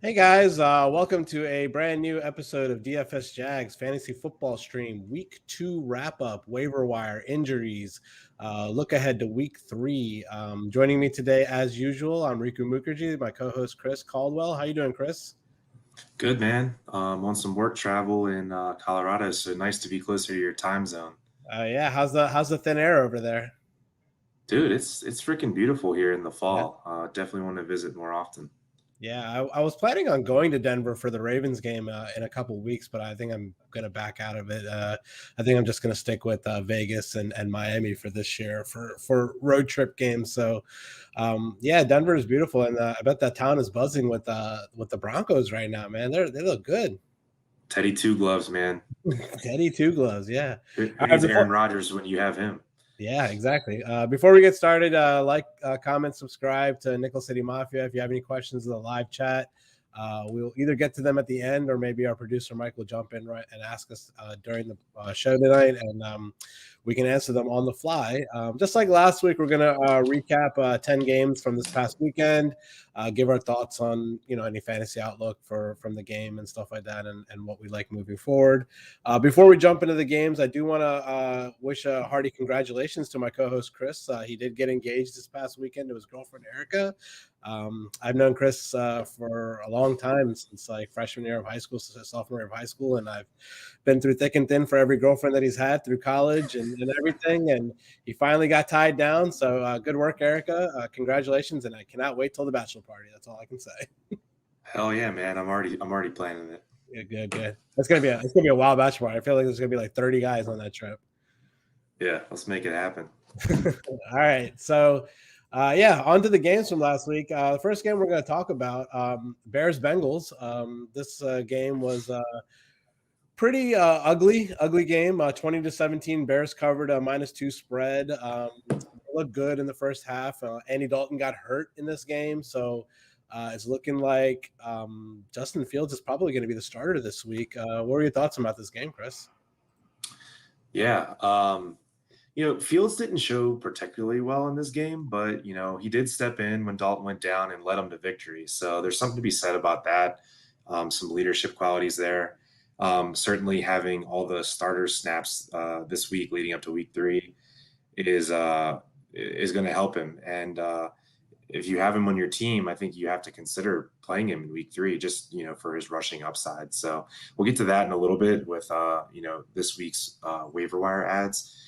Hey guys, welcome to a brand new episode of DFS Jags Fantasy Football Stream Week 2 wrap up, waiver wire, injuries, look ahead to Week 3. Joining me today, as usual, I'm Riku Mukherjee, my co-host Chris Caldwell. How you doing, Chris? Good, man. On some work travel in Colorado, so nice to be closer to your time zone. Yeah, how's the thin air over there? Dude, it's freaking beautiful here in the Yeah. fall. Definitely want to visit more often. Yeah, I was planning on going to Denver for the Ravens game in a couple weeks, but I think I'm going to back out of it. I think I'm just going to stick with Vegas and Miami for this year for road trip games. So, yeah, Denver is beautiful, and I bet that town is buzzing with the Broncos right now, man. They look good. Teddy Two Gloves, man. Teddy Two Gloves, yeah. Who All right, needs before Aaron Rodgers when you have him? Yeah, exactly. Before we get started, comment, subscribe to Nickel City Mafia. If you have any questions in the live chat, we'll either get to them at the end or maybe our producer Mike will jump in right and ask us during the show tonight, and we can answer them on the fly. Just like last week, we're going to recap 10 games from this past weekend, give our thoughts on any fantasy outlook from the game and stuff like that, and what we like moving forward. Before we jump into the games, I do want to wish a hearty congratulations to my co-host Chris. He did get engaged this past weekend to his girlfriend Erica. I've known Chris for a long time, since like freshman year of high school, sophomore year of high school, and I've been through thick and thin for every girlfriend that he's had through college and everything. And he finally got tied down. So good work, Erica. Congratulations, and I cannot wait till the bachelor party. That's all I can say. Hell yeah, man. I'm already planning it. Good. It's gonna be a wild bachelor party. I feel like there's gonna be like 30 guys on that trip. Yeah, let's make it happen. All right, so yeah, on to the games from last week. The first game we're going to talk about, Bears Bengals. This game was pretty ugly game. 20-17. Bears covered a -2 spread. Looked good in the first half. Andy Dalton got hurt in this game, so it's looking like Justin Fields is probably going to be the starter this week. What were your thoughts about this game, Chris? Yeah. Fields didn't show particularly well in this game, but he did step in when Dalton went down and led him to victory. So there's something to be said about that. Some leadership qualities there. Certainly having all the starter snaps this week leading up to week 3 is going to help him. And if you have him on your team, I think you have to consider playing him in week 3, just for his rushing upside. So we'll get to that in a little bit with this week's waiver wire ads.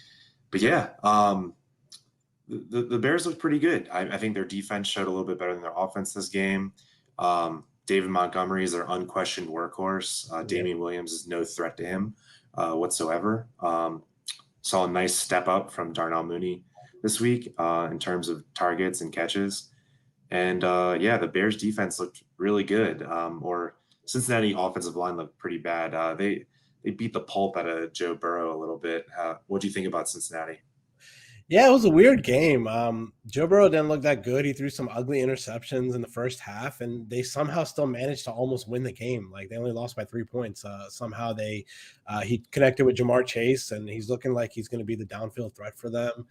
But yeah, the Bears looked pretty good. I think their defense showed a little bit better than their offense this game. David Montgomery is their unquestioned workhorse. Damian Williams is no threat to him whatsoever. Saw a nice step up from Darnell Mooney this week in terms of targets and catches. And yeah, the Bears defense looked really good. Or Cincinnati offensive line looked pretty bad. They beat the pulp out of Joe Burrow a little bit. What do you think about Cincinnati? Yeah, it was a weird game. Joe Burrow didn't look that good. He threw some ugly interceptions in the first half, and they somehow still managed to almost win the game. Like they only lost by 3 points. Somehow he connected with Jamar Chase, and he's looking like he's going to be the downfield threat for them.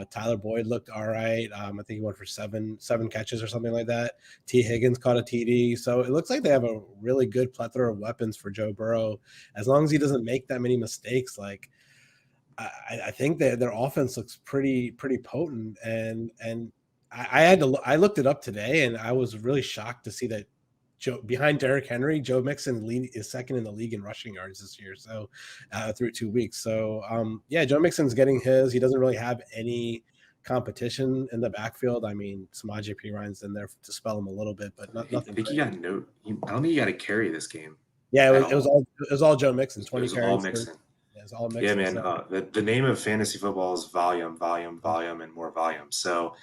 Tyler Boyd looked all right. I think he went for seven catches or something like that. T. Higgins caught a TD. So it looks like they have a really good plethora of weapons for Joe Burrow, as long as he doesn't make that many mistakes. Like I think that their offense looks pretty potent, and I looked it up today, and I was really shocked to see that behind Derrick Henry, Joe Mixon is second in the league in rushing yards this year. So through 2 weeks, so yeah, Joe Mixon's getting his. He doesn't really have any competition in the backfield. I mean, Samaje Perine in there to spell him a little bit, but I nothing think great. I don't think he got to carry this game Yeah, at it was all. all Joe Mixon, It 20 was all carries. Mixon. Yeah, it was all Yeah, Mixon. man. So The name of fantasy football is volume, volume, volume, and more volume. So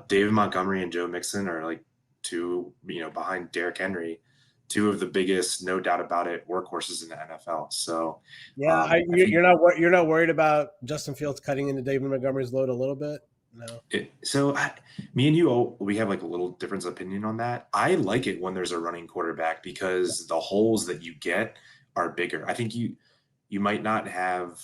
David Montgomery and Joe Mixon are like two, behind Derrick Henry, two of the biggest, no doubt about it, workhorses in the NFL. So yeah, I think you're not worried about Justin Fields cutting into David Montgomery's load a little bit? No. me and you, we have like a little difference of opinion on that. I like it when there's a running quarterback because the holes that you get are bigger. I think you might not have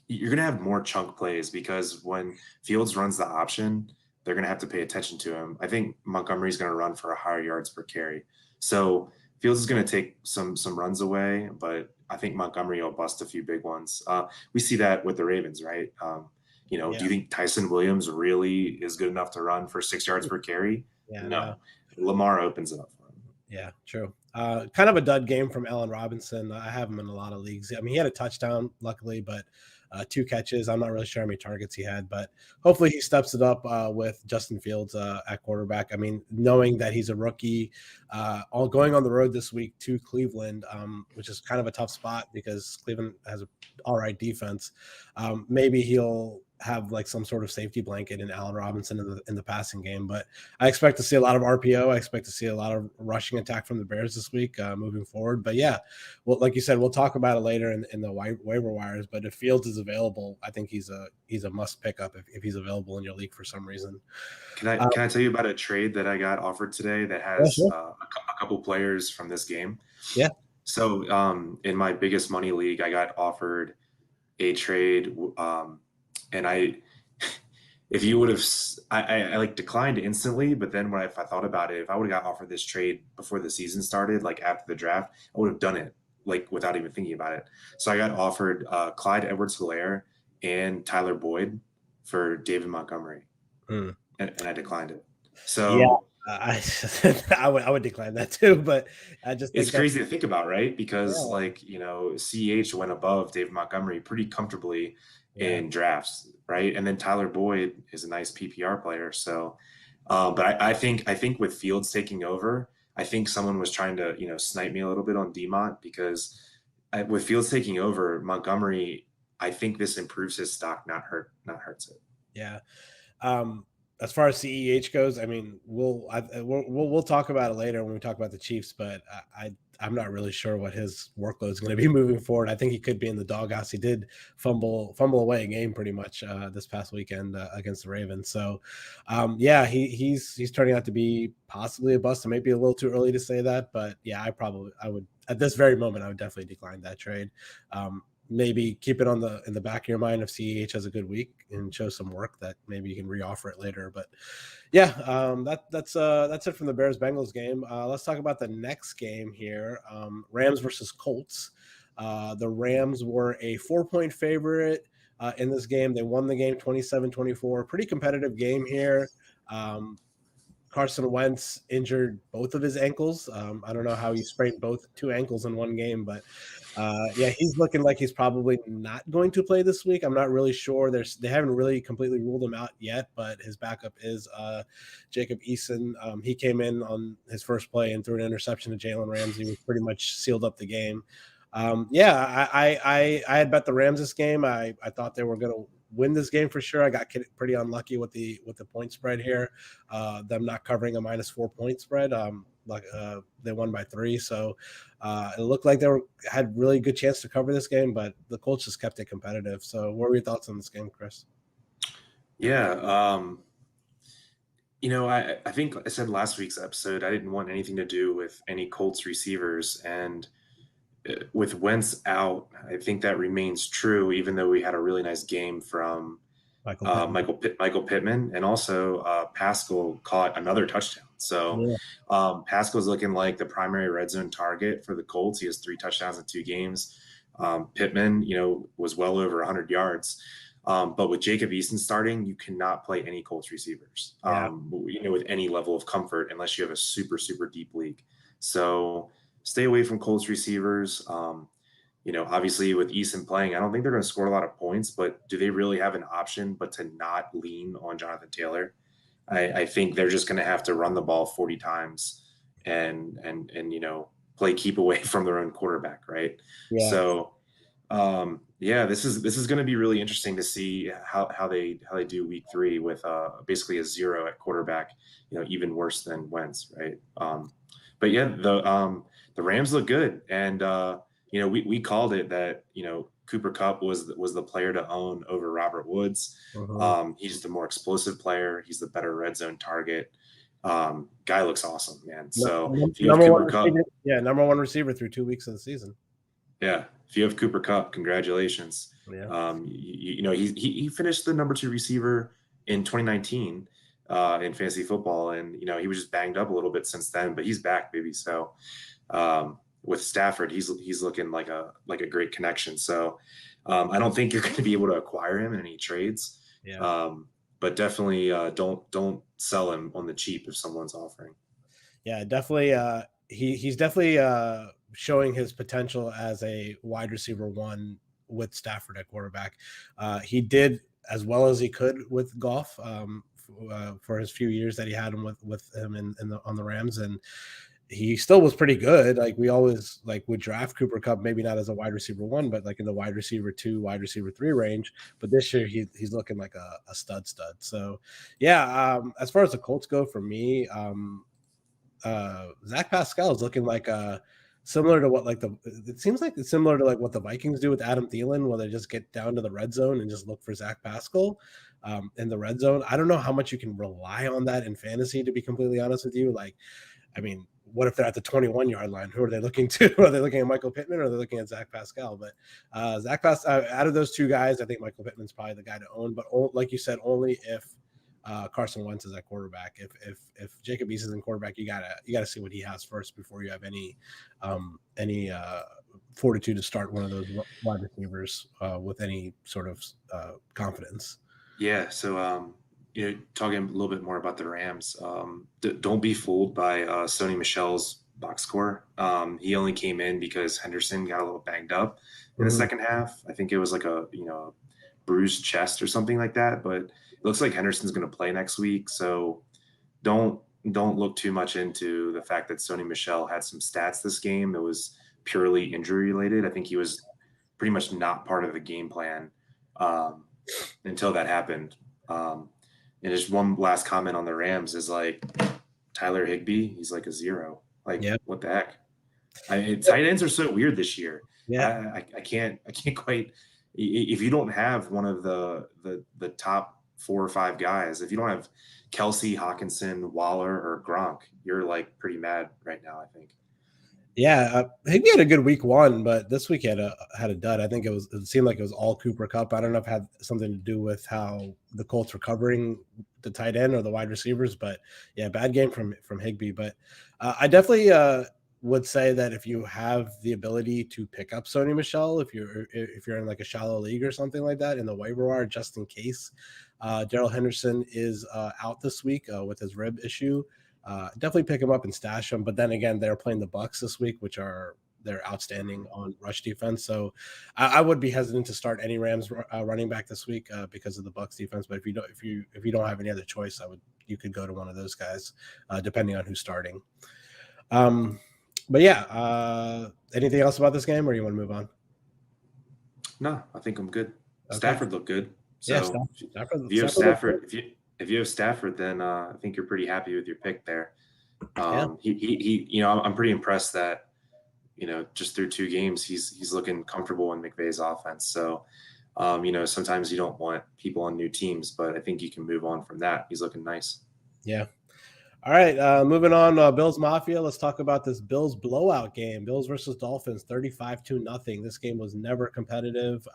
you're going to have more chunk plays because when Fields runs the option, they're going to have to pay attention to him. I think Montgomery's going to run for a higher yards per carry. So Fields is going to take some runs away, but I think Montgomery will bust a few big ones. We see that with the Ravens, right? Do you think Tyson Williams really is good enough to run for 6 yards per carry? Yeah, no. No. Lamar opens it up for him. Yeah, true. Kind of a dud game from Allen Robinson. I have him in a lot of leagues. I mean, he had a touchdown, luckily, but 2 catches. I'm not really sure how many targets he had, but hopefully he steps it up with Justin Fields at quarterback. I mean, knowing that he's a rookie, all going on the road this week to Cleveland, which is kind of a tough spot because Cleveland has an all right defense. Maybe he'll have like some sort of safety blanket in Allen Robinson in the passing game, but I expect to see a lot of RPO. I expect to see a lot of rushing attack from the Bears this week moving forward. But yeah, well, like you said, we'll talk about it later in the waiver wires. But if Fields is available, I think he's a must pick up if he's available in your league for some reason. Can I tell you about a trade that I got offered today that has a couple players from this game? Yeah. So in my biggest money league, I got offered a trade, and if you would have, I like declined instantly, but then if I thought about it, if I would have got offered this trade before the season started, like after the draft, I would have done it like without even thinking about it. So I got offered Clyde Edwards-Helaire and Tyler Boyd for David Montgomery, and I declined it. So yeah. I would decline that too, but I just think it's crazy to think about, right? Because CH went above David Montgomery pretty comfortably in drafts, right? And then Tyler Boyd is a nice PPR player. So, but I think with Fields taking over, I think someone was trying to snipe me a little bit on DMont because with Fields taking over Montgomery, I think this improves his stock, not hurts it. Yeah. As far as CEH goes, I mean, we'll talk about it later when we talk about the Chiefs, but I'm not really sure what his workload is going to be moving forward. I think he could be in the doghouse. He did fumble away a game pretty much this past weekend against the Ravens. So, he's turning out to be possibly a bust. It may be a little too early to say that, but yeah, I would at this very moment I would definitely decline that trade. Maybe keep it in the back of your mind if CEH has a good week and shows some work that maybe you can reoffer it later. But yeah, that's it from the Bears Bengals game. Let's talk about the next game here. Rams versus Colts. The Rams were a 4-point favorite in this game. They won the game 27-24. Pretty competitive game here. Carson Wentz injured both of his ankles. I don't know how he sprained two ankles in one game, but he's looking like he's probably not going to play this week. I'm not really sure. They haven't really completely ruled him out yet, but his backup is Jacob Eason. He came in on his first play and threw an interception to Jalen Ramsey, which pretty much sealed up the game. I had bet the Rams this game. I thought they were going to win this game for sure. I got pretty unlucky with the point spread here. Them not covering a -4 point spread. They won by 3, so it looked like had really good chance to cover this game, but the Colts just kept it competitive. So, what were your thoughts on this game, Chris? Yeah, I think I said last week's episode I didn't want anything to do with any Colts receivers, and with Wentz out, I think that remains true, even though we had a really nice game from Michael Pittman, and also Pascal caught another touchdown. So Pascal's looking like the primary red zone target for the Colts. He has 3 touchdowns in 2 games. Pittman, was well over 100 yards. But with Jacob Eason starting, you cannot play any Colts receivers, with any level of comfort unless you have a super, super deep league. So stay away from Colts receivers. Obviously with Eason playing, I don't think they're going to score a lot of points, but do they really have an option but to not lean on Jonathan Taylor? I think they're just going to have to run the ball 40 times and play keep away from their own quarterback, right? Yeah. So this is going to be really interesting to see how they do week 3 with basically a 0 at quarterback, even worse than Wentz, right? But yeah, the Rams look good, and we called it that Cooper Kupp was the player to own over Robert Woods. He's the more explosive player. He's the better red zone target. Guy looks awesome, man. So if you have Cooper Kupp, number 1 receiver through 2 weeks of the season. Yeah, if you have Cooper Kupp, congratulations. Yeah. He finished the number 2 receiver in 2019. in fantasy football, and he was just banged up a little bit since then, but he's back, baby. So with Stafford, he's looking like a great connection. So I don't think you're going to be able to acquire him in any trades. Yeah. But definitely don't sell him on the cheap if someone's offering. Yeah, definitely. He's definitely showing his potential as a wide receiver one with Stafford at quarterback. He did as well as he could with Goff for his few years that he had him with him on the Rams, and he still was pretty good. Like we always would draft Cooper Kupp, maybe not as a wide receiver one, but like in the wide receiver 2, wide receiver 3 range. But this year he's looking like a stud. So yeah. As far as the Colts go, for me, Zach Pascal is looking like similar to what it seems like it's similar to like what the Vikings do with Adam Thielen, where they just get down to the red zone and just look for Zach Pascal in the red zone. I don't know how much you can rely on that in fantasy, to be completely honest with you. Like, I mean, what if they're at the 21-yard line? Who are they looking to? Are they looking at Michael Pittman or are they looking at Zach Pascal? But Zach Pascal, out of those two guys, I think Michael Pittman's probably the guy to own. But like you said, only if Carson Wentz is at quarterback. If Jacob Eason is in quarterback, you gotta see what he has first before you have any fortitude to start one of those wide receivers with any sort of confidence. Yeah. So talking a little bit more about the Rams, don't be fooled by Sony Michel's box score. He only came in because Henderson got a little banged up in the second half. I think it was like a bruised chest or something like that, but it looks like Henderson's going to play next week. So don't look too much into the fact that Sony Michel had some stats this game. It was purely injury related. I think he was pretty much not part of the game plan until that happened. And just one last comment on the Rams is like Tyler Higbee, he's like a 0. Like, what the heck? Tight ends are so weird this year. Yeah. I can't quite. If you don't have one of the top 4 or 5 guys, if you don't have Kelsey, Hawkinson, Waller, or Gronk, you're like pretty mad right now, I think. Yeah, Higbee had a good week 1, but this week he had a dud. I think it seemed like it was all Cooper Kupp. I don't know if it had something to do with how the Colts were covering the tight end or the wide receivers, but yeah, bad game from Higbee. But I definitely would say that if you have the ability to pick up Sony Michel, if you're in like a shallow league or something like that in the waiver wire, just in case. Darrell Henderson is out this week with his rib issue. Definitely pick him up and stash him. But then again, they're playing the Bucks this week, which they're outstanding on rush defense. So I would be hesitant to start any Rams running back this week because of the Bucks defense. But if you don't have any other choice, you could go to one of those guys depending on who's starting. But yeah, anything else about this game, or you want to move on? No, I think I'm good. Okay. Stafford looked good. So yeah, Stafford, if you have Stafford, if you have Stafford, then I think you're pretty happy with your pick there. He I'm pretty impressed that just through 2 games he's looking comfortable in McVay's offense. So sometimes you don't want people on new teams, but I think you can move on from that. He's looking nice. Yeah. All right, moving on. Bills Mafia. Let's talk about this Bills blowout game. Bills versus Dolphins, 35-0. This game was never competitive.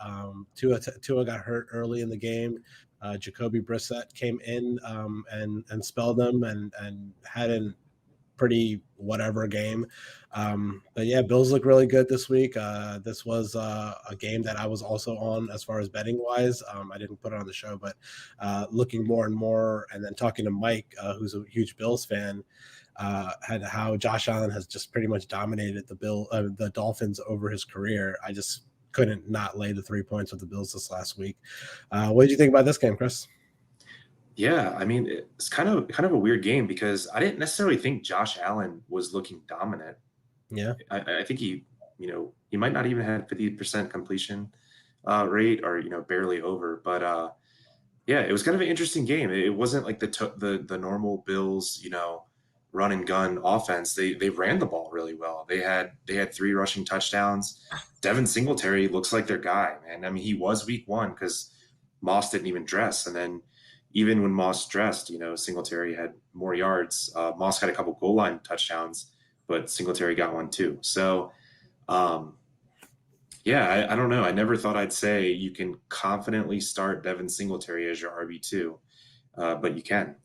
Tua got hurt early in the game. Jacoby Brissett came in and spelled them and had a pretty whatever game. But yeah, Bills look really good this week. This was a game that I was also on as far as betting wise. I didn't put it on the show, but looking more and more, and then talking to Mike, who's a huge Bills fan, had how Josh Allen has just pretty much dominated the Dolphins over his career. I just couldn't not lay the 3 points with the Bills this last week. What did you think about this game, Chris? Yeah, I mean, it's kind of a weird game because I didn't necessarily think Josh Allen was looking dominant. Yeah, I think he might not even have 50% completion rate or barely over, but yeah, it was kind of an interesting game. It wasn't like the normal Bills run and gun offense. They ran the ball really well. They had 3 rushing touchdowns. Devin Singletary looks like their guy, man. I mean, he was week 1 because Moss didn't even dress, and then even when Moss dressed, Singletary had more yards. Moss had a couple goal line touchdowns, but Singletary got one too. So, yeah, I don't know. I never thought I'd say you can confidently start Devin Singletary as your RB2, but you can.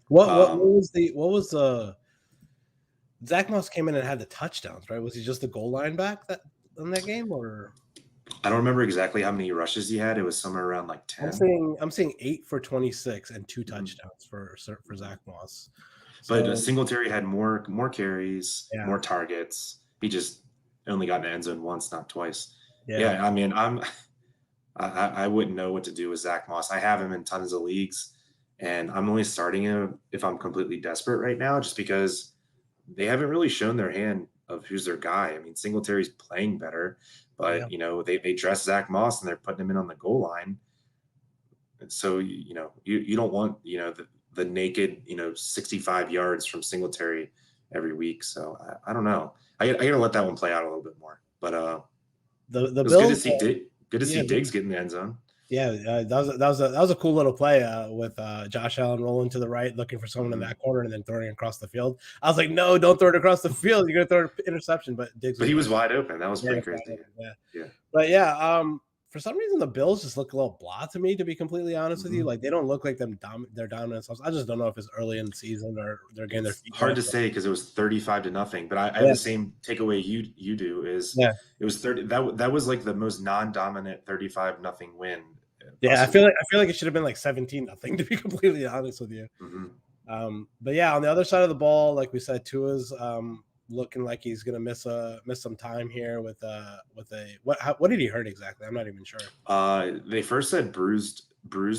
What was the Zach Moss came in and had the touchdowns, right? Was he just the goal line back that in that game, or I don't remember exactly how many rushes he had. It was somewhere around like 10. I'm seeing 8 for 26 and 2 Mhm. touchdowns for Zach Moss. But So Singletary had more carries, yeah, more targets. He just only got in the end zone once, not twice. yeah, Yeah, I mean, I wouldn't know what to do with Zach Moss. I have him in tons of leagues, and I'm only starting him if I'm completely desperate right now, just because they haven't really shown their hand of who's their guy. I mean, Singletary's playing better, yeah. but they dress Zach Moss and they're putting him in on the goal line. And so you don't want the naked 65 yards from Singletary every week. So I don't know. I gotta let that one play out a little bit more. But The it was good to Bills, see good to yeah, see Diggs get in the end zone. yeah. That was a cool little play with Josh Allen rolling to the right, looking for someone in Mhm. that corner, and then throwing it across the field. I was like, no, don't throw it across the field. You're gonna throw an interception, but Diggs But was he right. was wide open. That was Yeah, pretty crazy. yeah. Yeah. But yeah, for some reason the Bills just look a little blah to me, to be completely honest with you. Mhm. Like they don't look like their dominant selves. I just don't know if it's early in the season or they're getting their It's feet hard wet. to But say because it was 35-0. But I have yeah, the same takeaway you do is yeah, it was 30. That was like the most non-dominant 35-0 win yeah. possible. I feel like it should have been like 17-0, to be completely honest with you. Mhm. But yeah, on the other side of the ball, like we said, Tua's looking like he's gonna miss some time here with a what did he hurt exactly? I'm not even sure. They first said bruised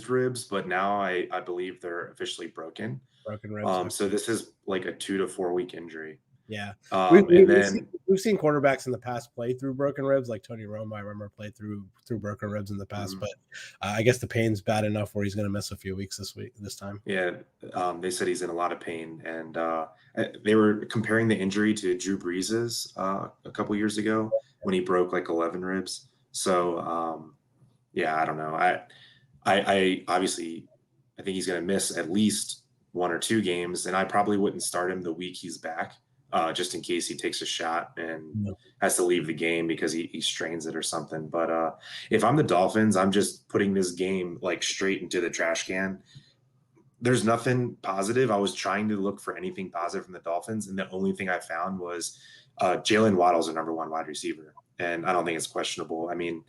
ribs, but now I believe they're officially broken. Broken ribs. Okay. So this is like a 2 to 4 week injury. Yeah, And then we've seen quarterbacks in the past play through broken ribs, like Tony Romo. I remember played through broken ribs in the past, mhm, but I guess the pain's bad enough where he's going to miss a few weeks this time. yeah, they said he's in a lot of pain, and they were comparing the injury to Drew Brees's a couple years ago when he broke like 11 ribs. So yeah, I don't know. I obviously I think he's going to miss at least 1 or 2 games, and I probably wouldn't start him the week he's back, just in case he takes a shot and No. has to leave the game because he strains it or something. But if I'm the Dolphins, I'm just putting this game like straight into the trash can. There's nothing positive. I was trying to look for anything positive from the Dolphins, and the only thing I found was Jalen Waddle's a number one wide receiver, and I don't think it's questionable. I mean,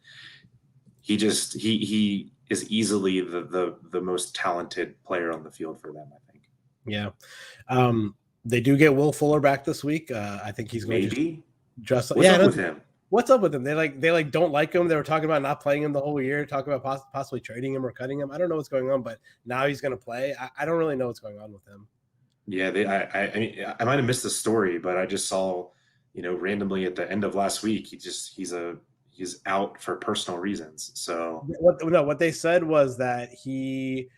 he is easily the most talented player on the field for them, I think. Yeah, they do get Will Fuller back this week. I think he's going to Maybe. dress. What's Yeah, up with him? what's up with him? They like don't like him. They were talking about not playing him the whole year, talking about possibly trading him or cutting him. I don't know what's going on, but now he's going to play. I don't really know what's going on with him. Yeah, I mean, I might have missed the story, but I just saw, randomly at the end of last week, he's out for personal reasons. So What they said was that he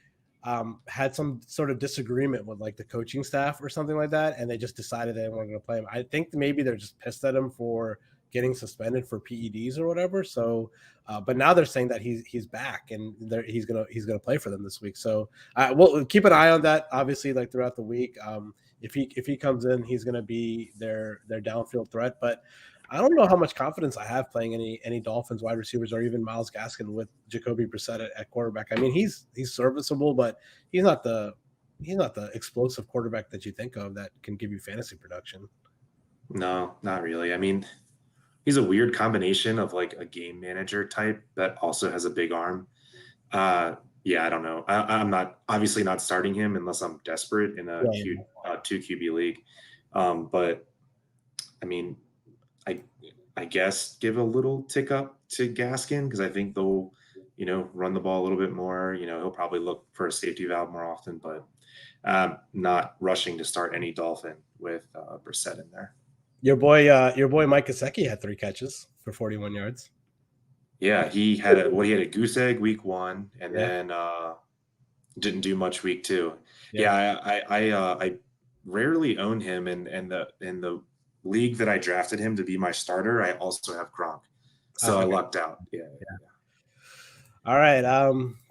had some sort of disagreement with like the coaching staff or something like that, and they just decided they weren't going to play him. I think maybe they're just pissed at him for getting suspended for PEDs or whatever. So, but now they're saying that he's back and he's gonna play for them this week. So we'll keep an eye on that. Obviously, like throughout the week, if he comes in, he's gonna be their downfield threat. But I don't know how much confidence I have playing any Dolphins wide receivers or even Myles Gaskin with Jacoby Brissett at quarterback. I mean, he's serviceable, but he's not the explosive quarterback that you think of that can give you fantasy production. no, not really. I mean, he's a weird combination of like a game manager type that also has a big arm. Yeah, I don't know. I'm not obviously not starting him unless I'm desperate in a Yeah, two QB league. But I mean, I I guess give a little tick up to Gaskin because I think they'll run the ball a little bit more. He'll probably look for a safety valve more often, but not rushing to start any Dolphin with Brissett in there. your boy Mike Gesicki had 3 catches for 41 yards. Yeah, he had a goose egg week 1, and Yeah, then didn't do much week 2. yeah. Yeah, I rarely own him, and in the league that I drafted him to be my starter, I also have Gronk, so I Okay. lucked out. Yeah. All right.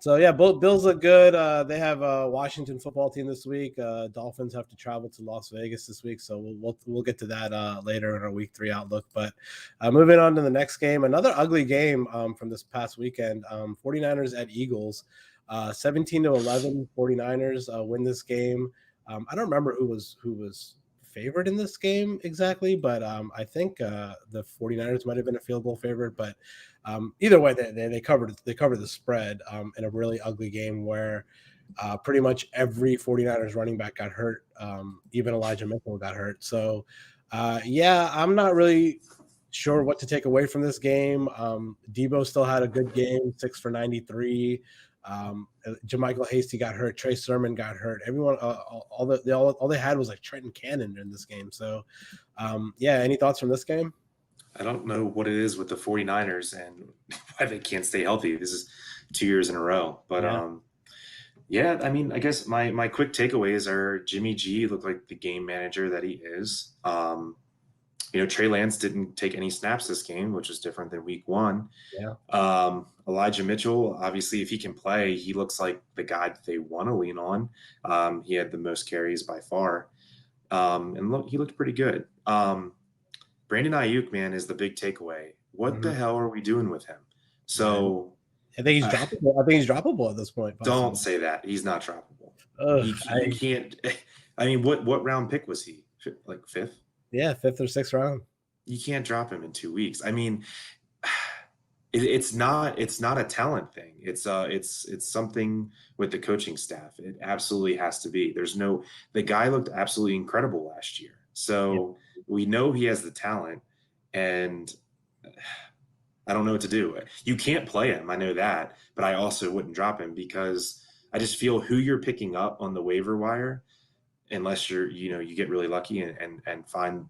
So yeah, both Bills look good. They have a Washington football team this week. Dolphins have to travel to Las Vegas this week, so we'll get to that later in our week 3 outlook. But moving on to the next game, another ugly game from this past weekend. 49ers at Eagles, 17-11. 49ers win this game. I don't remember who was favored in this game exactly, but I think the 49ers might have been a field goal favorite. But either way, they covered the spread in a really ugly game where pretty much every 49ers running back got hurt. Even Elijah Mitchell got hurt. So yeah, I'm not really sure what to take away from this game. Debo still had a good game, 6 for 93. Jermichael Hasty got hurt. Trey Sermon got hurt. Everyone, all they had was like Trenton Cannon in this game. So, yeah. Any thoughts from this game? I don't know what it is with the 49ers and why they can't stay healthy. This is 2 years in a row. But Yeah. yeah, I mean, I guess my quick takeaways are Jimmy G looked like the game manager that he is. Trey Lance didn't take any snaps this game, which is different than week one. Yeah. Elijah Mitchell, obviously, if he can play, he looks like the guy that they want to lean on. He had the most carries by far. And look, he looked pretty good. Brandon Ayuk, man, is the big takeaway. What the hell are we doing with him? So I think he's droppable. I think he's droppable at this point. Possibly. Don't say that. He's not droppable. You can't. I mean, what round pick was he? Like fifth? Yeah, 5th or 6th round. You can't drop him in 2 weeks. I mean, it's not a talent thing. It's something with the coaching staff. It absolutely has to be. The guy looked absolutely incredible last year. So we know he has the talent, and I don't know what to do. You can't play him. I know that, but I also wouldn't drop him because I just feel who you're picking up on the waiver wire, unless you get really lucky and find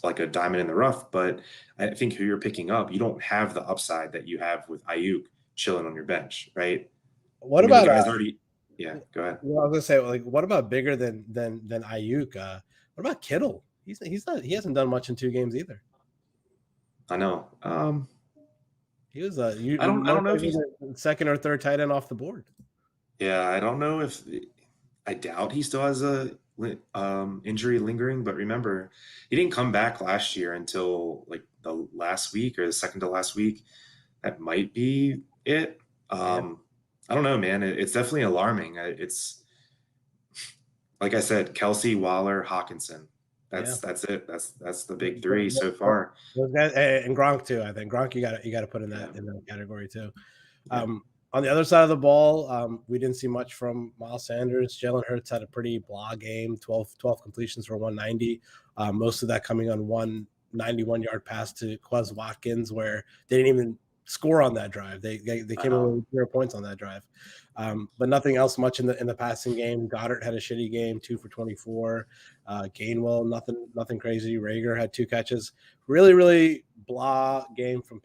like a diamond in the rough. But I think who you're picking up, you don't have the upside that you have with Ayuk chilling on your bench, right? What about the guy's already? Yeah, go ahead. Well, I was gonna say, like, what about bigger than Ayuk? What about Kittle? He's not. He hasn't done much in 2 games either. I know. He was I don't know if he's second or third tight end off the board. Yeah, I don't know if I doubt he still has a injury lingering, but remember, he didn't come back last year until like the last week or the second to last week. That might be it. I don't know, man. It's definitely alarming. It's like I said, Kelsey, Waller, Hawkinson. That's it. That's the big 3 so far. And Gronk too. I think Gronk you got to put in that category too. On the other side of the ball, we didn't see much from Miles Sanders. Jalen Hurts had a pretty blah game, 12 completions for 190. Most of that coming on 191-yard pass to Quez Watkins, where they didn't even score on that drive. They came away with 0 points on that drive. But nothing else much in the passing game. Goddard had a shitty game, 2 for 24. Gainwell, nothing crazy. Rager had 2 catches. Really, really blah game from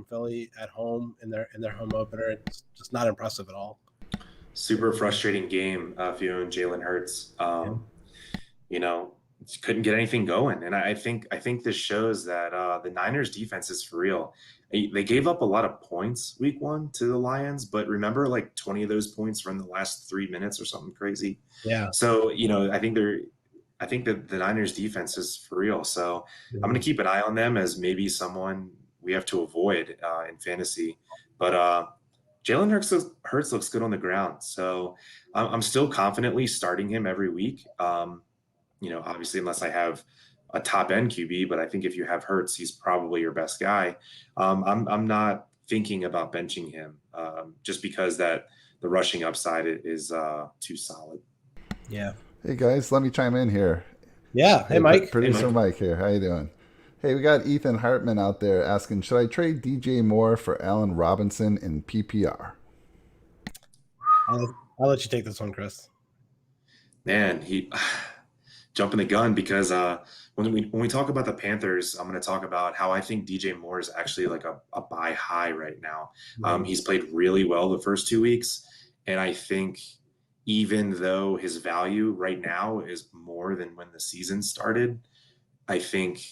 Philly at home in their home opener. It's just not impressive at all. Super frustrating game if you own Jalen Hurts. Couldn't get anything going, and I think this shows that the Niners defense is for real. They gave up a lot of points week 1 to the Lions, but remember, like 20 of those points were in the last 3 minutes or something crazy. Yeah. So I think that the Niners defense is for real. So I'm going to keep an eye on them as maybe someone we have to avoid in fantasy. But Jalen Hurts looks good on the ground, so I'm still confidently starting him every week. Obviously, unless I have a top end QB, but I think if you have Hurts, he's probably your best guy. I'm not thinking about benching him just because that the rushing upside is too solid. Yeah. Hey guys, let me chime in here. Yeah. Hey Mike. Producer Mike here. How you doing? Hey, we got Ethan Hartman out there asking, should I trade DJ Moore for Allen Robinson in PPR? I'll let you take this one, Chris. Man, he jumping the gun because when we talk about the Panthers, I'm going to talk about how I think DJ Moore is actually like a buy high right now. He's played really well the first 2 weeks, and I think even though his value right now is more than when the season started, I think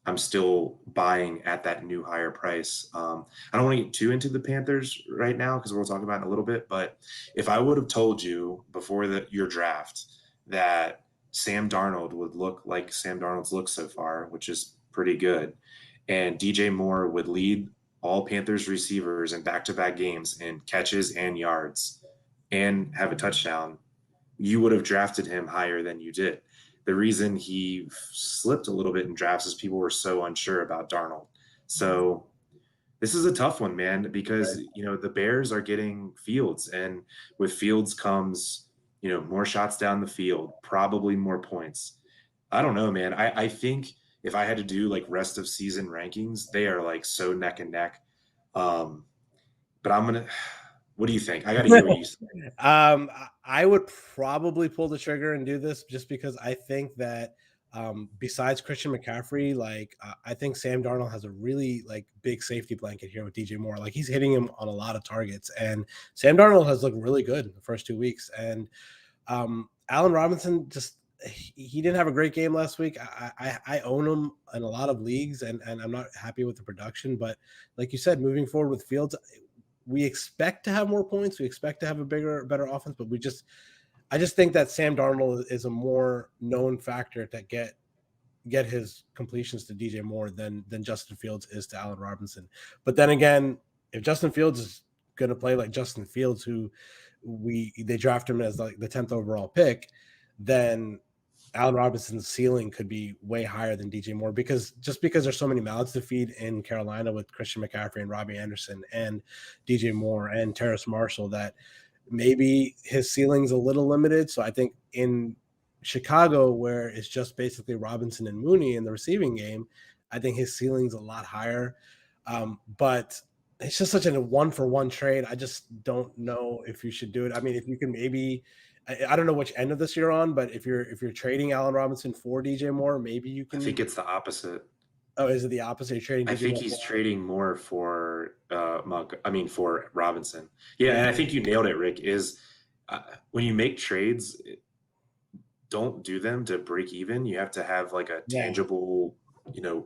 I'm still buying at that new higher price. I don't want to get too into the Panthers right now because we'll talk about it in a little bit. But if I would have told you before your draft that Sam Darnold would look like Sam Darnold's looked so far, which is pretty good, and DJ Moore would lead all Panthers receivers in back-to-back games in catches and yards and have a touchdown, you would have drafted him higher than you did. The reason he slipped a little bit in drafts is people were so unsure about Darnold. So this is a tough one, man, because, the Bears are getting Fields, and with Fields comes, more shots down the field, probably more points. I don't know, man. I think if I had to do like rest of season rankings, they are like so neck and neck. But what do you think? I got to hear what you say. I would probably pull the trigger and do this just because I think that besides Christian McCaffrey, I think Sam Darnold has a really big safety blanket here with DJ Moore. Like, he's hitting him on a lot of targets, and Sam Darnold has looked really good in the first 2 weeks. And Allen Robinson he didn't have a great game last week. I own him in a lot of leagues, and I'm not happy with the production. But like you said, moving forward with Fields, we expect to have more points. We expect to have a better offense, but I just think that Sam Darnold is a more known factor to get his completions to DJ Moore than Justin Fields is to Allen Robinson. But then again, if Justin Fields is going to play like Justin Fields, who they draft him as like the 10th overall pick, then Allen Robinson's ceiling could be way higher than DJ Moore because there's so many mouths to feed in Carolina with Christian McCaffrey and Robbie Anderson and DJ Moore and Terrace Marshall, that maybe his ceiling's a little limited. So I think in Chicago, where it's just basically Robinson and Mooney in the receiving game, I think his ceiling's a lot higher. But it's just such a 1-for-1 trade. I just don't know if you should do it. I mean, if you can maybe, I don't know which end of this you're on, but if you're trading Allen Robinson for DJ Moore, maybe you can. I think it's the opposite. Oh, is it the opposite? You're trading? I think he's trading more for for Robinson. Yeah, and I think you nailed it, Rick. Is when you make trades, don't do them to break even. You have to have like a tangible,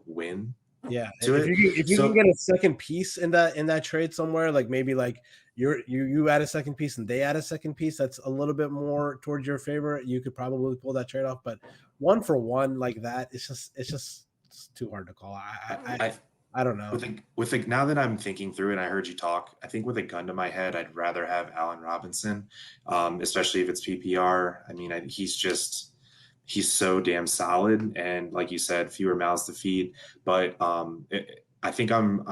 win. Yeah, if you can get a second piece in that trade somewhere, like maybe like you add a second piece and they add a second piece, that's a little bit more towards your favor. You could probably pull that trade off, but 1-for-1 like that, it's too hard to call. I don't know. Now that I'm thinking through it, I heard you talk. I think with a gun to my head, I'd rather have Allen Robinson, especially if it's PPR. I mean, he's so damn solid, and like you said, fewer mouths to feed. But I think I'm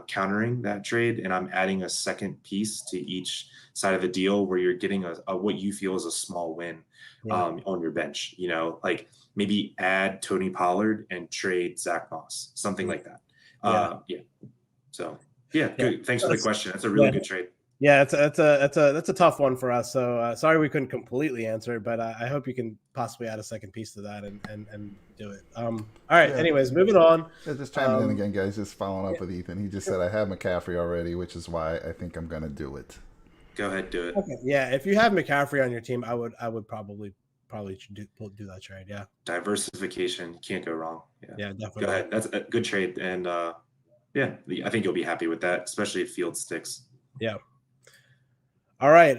countering that trade, and I'm adding a second piece to each side of the deal, where you're getting a what you feel is a small win on your bench. Like maybe add Tony Pollard and trade Zach Moss, something like that. So good. Thanks for the question. That's a really good trade. Yeah, that's a tough one for us. So sorry we couldn't completely answer it, but I hope you can possibly add a second piece to that and do it. All right. Anyways, moving on. Yeah, just chiming in again, guys. Just following up with Ethan. He just said I have McCaffrey already, which is why I think I'm going to do it. Go ahead, do it. Okay. Yeah, if you have McCaffrey on your team, I would probably do that trade. Yeah. Diversification, can't go wrong. Yeah, definitely. Go ahead. That's a good trade, and I think you'll be happy with that, especially if Field sticks. Yeah. All right.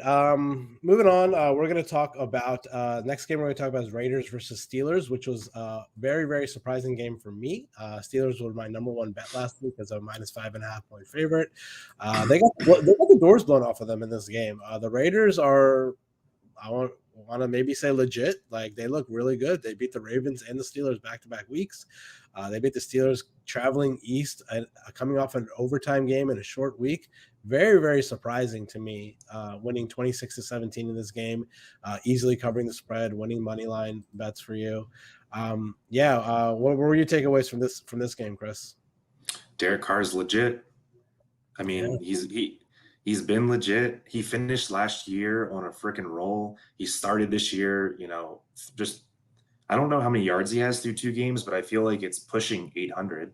Moving on. We're going to talk about next game. We're going to talk about is Raiders versus Steelers, which was a very, very surprising game for me. Steelers were my number one bet last week as a -5.5 point favorite. They got the doors blown off of them in this game. The Raiders are, I want to maybe say legit. Like, they look really good. They beat the Ravens and the Steelers back-to-back weeks. They beat the Steelers traveling east, coming off an overtime game in a short week. Very, very surprising to me, winning 26-17 in this game, easily covering the spread, winning money line bets for you. What were your takeaways from this game, Chris? Derek Carr's legit. I mean, he's been legit. He finished last year on a freaking roll. He started this year, just I don't know how many yards he has through 2 games, but I feel like it's pushing 800.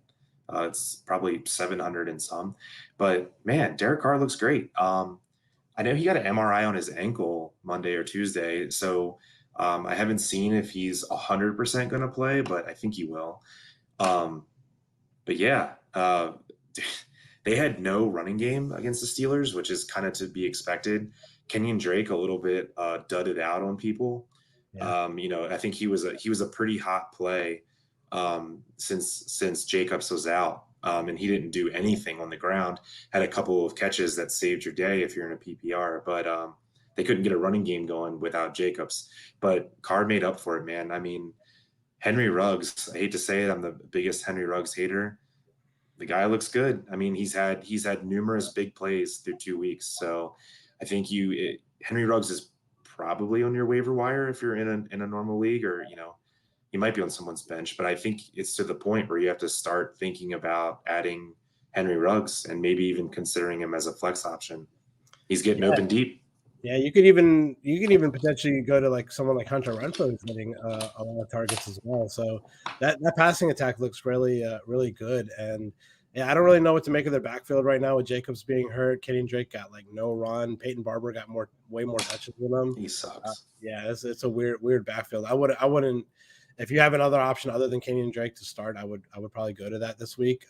It's probably 700 and some. But, man, Derek Carr looks great. I know he got an MRI on his ankle Monday or Tuesday, so I haven't seen if he's 100% going to play, but I think he will. They had no running game against the Steelers, which is kind of to be expected. Kenyon Drake a little bit dudded out on people. Yeah. I think he was a pretty hot play since Jacobs was out, and he didn't do anything on the ground. Had a couple of catches that saved your day if you're in a PPR, but they couldn't get a running game going without Jacobs. But Carr made up for it, man. I mean, Henry Ruggs, I hate to say it, I'm the biggest Henry Ruggs hater. The guy looks good. I mean, he's had numerous big plays through 2 weeks. So I think Henry Ruggs is probably on your waiver wire if you're in a normal league, or he might be on someone's bench. But I think it's to the point where you have to start thinking about adding Henry Ruggs and maybe even considering him as a flex option. He's getting open deep. Yeah, you could even potentially go to like someone like Hunter Renfrow who's getting a lot of targets as well. So that passing attack looks really really good. And yeah, I don't really know what to make of their backfield right now with Jacobs being hurt. Kenyon Drake got like no run. Peyton Barber got way more touches than him. He sucks. Yeah, it's a weird backfield. I wouldn't if you have another option other than Kenyon Drake to start, I would probably go to that this week.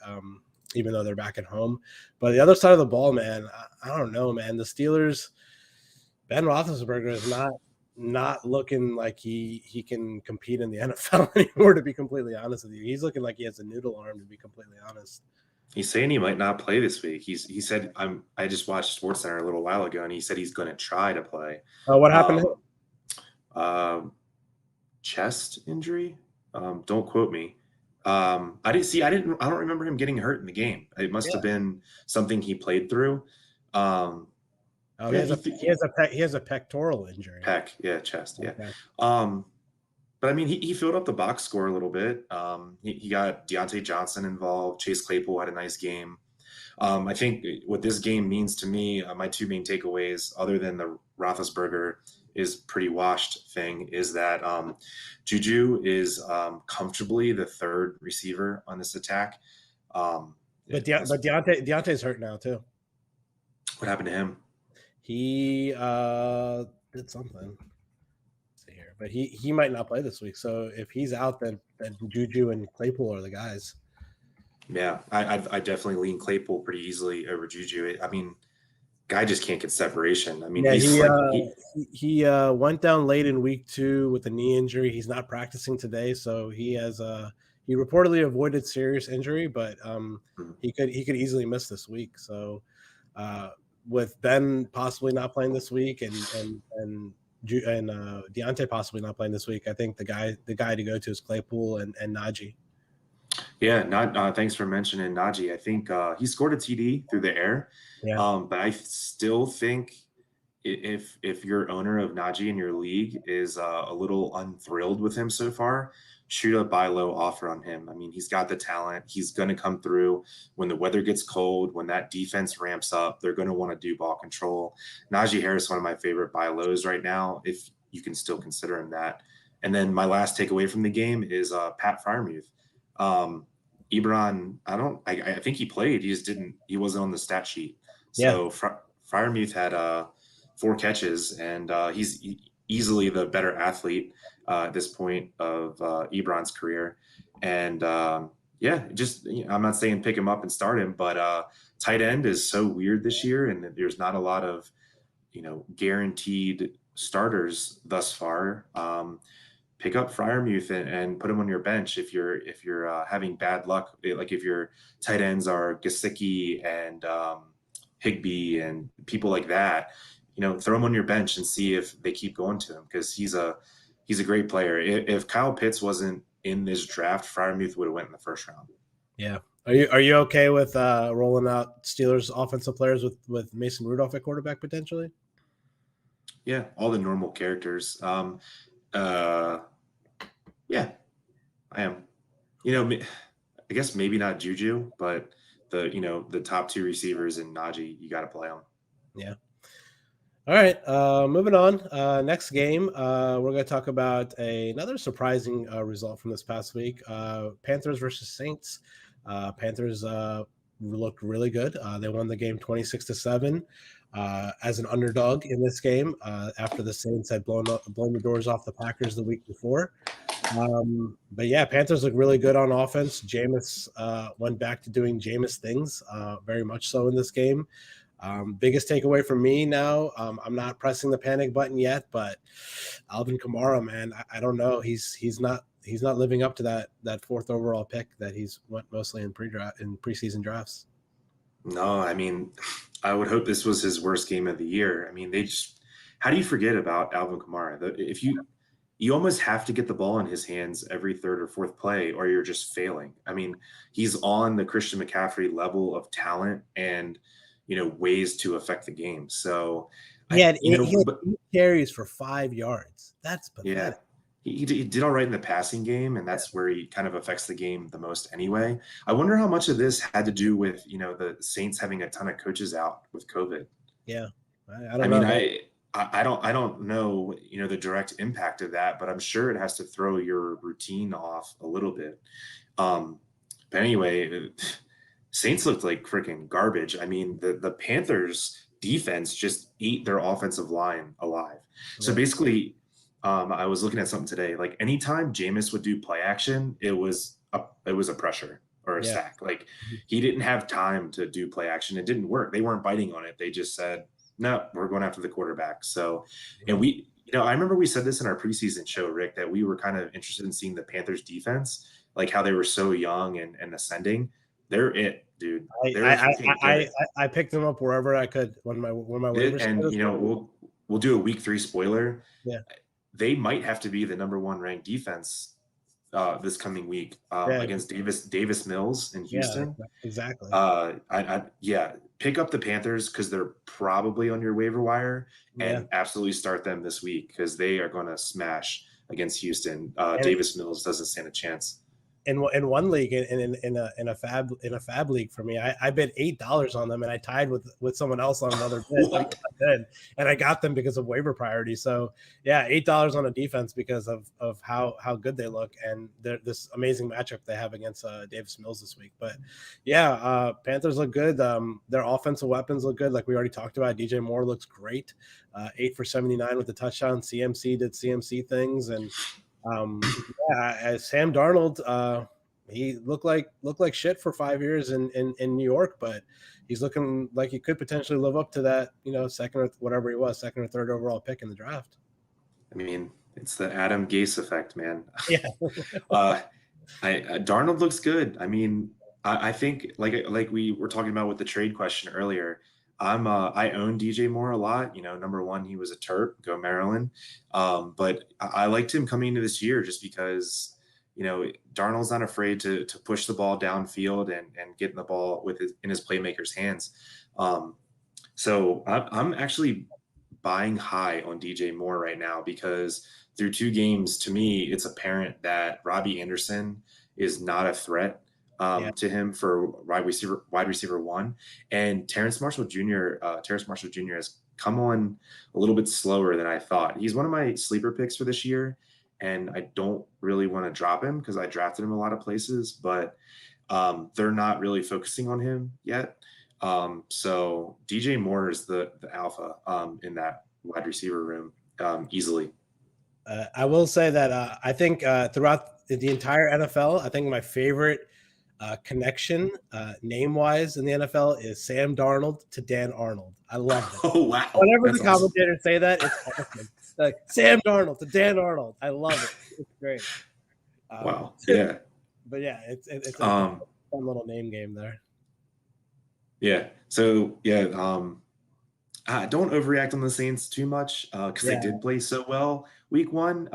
Even though they're back at home. But the other side of the ball, man, I don't know, man. The Steelers, Ben Roethlisberger is not looking like he can compete in the NFL anymore, to be completely honest with you. He's looking like he has a noodle arm, to be completely honest. He's saying he might not play this week. He said I just watched SportsCenter a little while ago, and he said he's going to try to play. What happened to him? Chest injury. Don't quote me. I don't remember him getting hurt in the game. It must have been something he played through. He has a pectoral injury. Chest. Okay. But I mean, he filled up the box score a little bit. He got Deontay Johnson involved. Chase Claypool had a nice game. I think what this game means to me, my two main takeaways, other than the Roethlisberger is pretty washed thing, is that Juju is comfortably the third receiver on this attack. But Deontay's hurt now too. What happened to him? He did something. Let's see here, but he might not play this week. So if he's out, then Juju and Claypool are the guys. Yeah, I definitely lean Claypool pretty easily over Juju. I mean, guy just can't get separation. I mean, he went down late in week 2 with a knee injury. He's not practicing today, so he reportedly avoided serious injury, but he could easily miss this week. So with Ben possibly not playing this week and Deontay possibly not playing this week, I think the guy to go to is Claypool and Najee. Yeah, thanks for mentioning Najee. I think he scored a TD through the air. Yeah. But I still think if your owner of Najee in your league is a little unthrilled with him so far, shoot a buy low offer on him. I mean, he's got the talent. He's going to come through when the weather gets cold, when that defense ramps up. They're going to want to do ball control. Najee Harris, one of my favorite buy lows right now, if you can still consider him that. And then my last takeaway from the game is Pat Freiermuth. Ebron, I think he played. He wasn't on the stat sheet. So Freiermuth had 4 catches, and he's easily the better athlete at this point of Ebron's career. And I'm not saying pick him up and start him, but tight end is so weird this year, and there's not a lot of guaranteed starters thus far. Pick up Freiermuth and put him on your bench if you're having bad luck. Like if your tight ends are Gesicki and Higbee and people like that, throw him on your bench and see if they keep going to him, because he's a great player. If Kyle Pitts wasn't in this draft, Freiermuth would have went in the first round. Yeah. Are you okay with rolling out Steelers offensive players with Mason Rudolph at quarterback potentially? Yeah, all the normal characters. Yeah, I am. I guess maybe not Juju, but the top 2 receivers in Najee, you got to play them. Yeah. All right. Moving on. Next game, we're going to talk about another surprising result from this past week. Panthers versus Saints. Panthers looked really good. They won the game 26-7 as an underdog in this game after the Saints had blown the doors off the Packers the week before. But yeah, Panthers look really good on offense. Jameis went back to doing Jameis things, very much so in this game. Biggest takeaway for me now, I'm not pressing the panic button yet, but Alvin Kamara, man, I don't know. He's not living up to that 4th overall pick that he's went mostly in preseason drafts. No, I mean, I would hope this was his worst game of the year. I mean, how do you forget about Alvin Kamara? If you almost have to get the ball in his hands every third or fourth play, or you're just failing. I mean, he's on the Christian McCaffrey level of talent and, ways to affect the game. So, he had you know, 8 carries for 5 yards. That's pathetic. yeah, he did all right in the passing game, and that's where he kind of affects the game the most anyway. I wonder how much of this had to do with, the Saints having a ton of coaches out with COVID. Yeah, I don't know. I don't know, the direct impact of that, but I'm sure it has to throw your routine off a little bit. But anyway, Saints looked like freaking garbage. I mean, the Panthers defense just ate their offensive line alive. So basically, I was looking at something today. Like anytime Jameis would do play action, it was a pressure or a sack. Like he didn't have time to do play action. It didn't work. They weren't biting on it. They just said, no, we're going after the quarterback. So, and I remember we said this in our preseason show, Rick, that we were kind of interested in seeing the Panthers defense, like how they were so young and ascending. They're it, dude. I picked them up wherever I could when my waivers. And we'll do a week 3 spoiler. Yeah, they might have to be the number 1 ranked defense this coming week against Davis Mills in Houston. Yeah, exactly. Pick up the Panthers because they're probably on your waiver wire, and absolutely start them this week because they are going to smash against Houston. Davis Mills doesn't stand a chance. In one league, in a fab league for me, I bid $8 on them, and I tied with someone else on another bid, and I got them because of waiver priority. So yeah, $8 on a defense because of how good they look, and this amazing matchup they have against Davis Mills this week. But yeah, Panthers look good. Their offensive weapons look good, like we already talked about. DJ Moore looks great, 8 for 79 with the touchdown. CMC did CMC things, and as Sam Darnold, he looked like shit for 5 years in New York, but he's looking like he could potentially live up to that, second or whatever he was, second or third overall pick in the draft. I mean, it's the Adam Gase effect, man. Yeah. Darnold looks good. I mean, I think like we were talking about with the trade question earlier, I own DJ Moore a lot. Number 1, he was a Terp, go Maryland. But I liked him coming into this year just because, Darnold's not afraid to push the ball downfield and getting the ball in his playmaker's hands. So I'm actually buying high on DJ Moore right now because through 2 games, to me, it's apparent that Robbie Anderson is not a threat to him for wide receiver 1, and Terrace Marshall Jr. has come on a little bit slower than I thought. He's one of my sleeper picks for this year, and I don't really want to drop him because I drafted him a lot of places, but they're not really focusing on him yet. So DJ Moore is the alpha in that wide receiver room easily. I will say that I think throughout the entire NFL, I think my favorite connection name-wise in the NFL is Sam Darnold to Dan Arnold. I love it. Oh, wow. Whenever the commentators say that, it's awesome. Like Sam Darnold to Dan Arnold. I love it. It's great. Wow. Yeah. But yeah, it's a fun little name game there. Yeah. So yeah, don't overreact on the Saints too much because they did play so well week 1.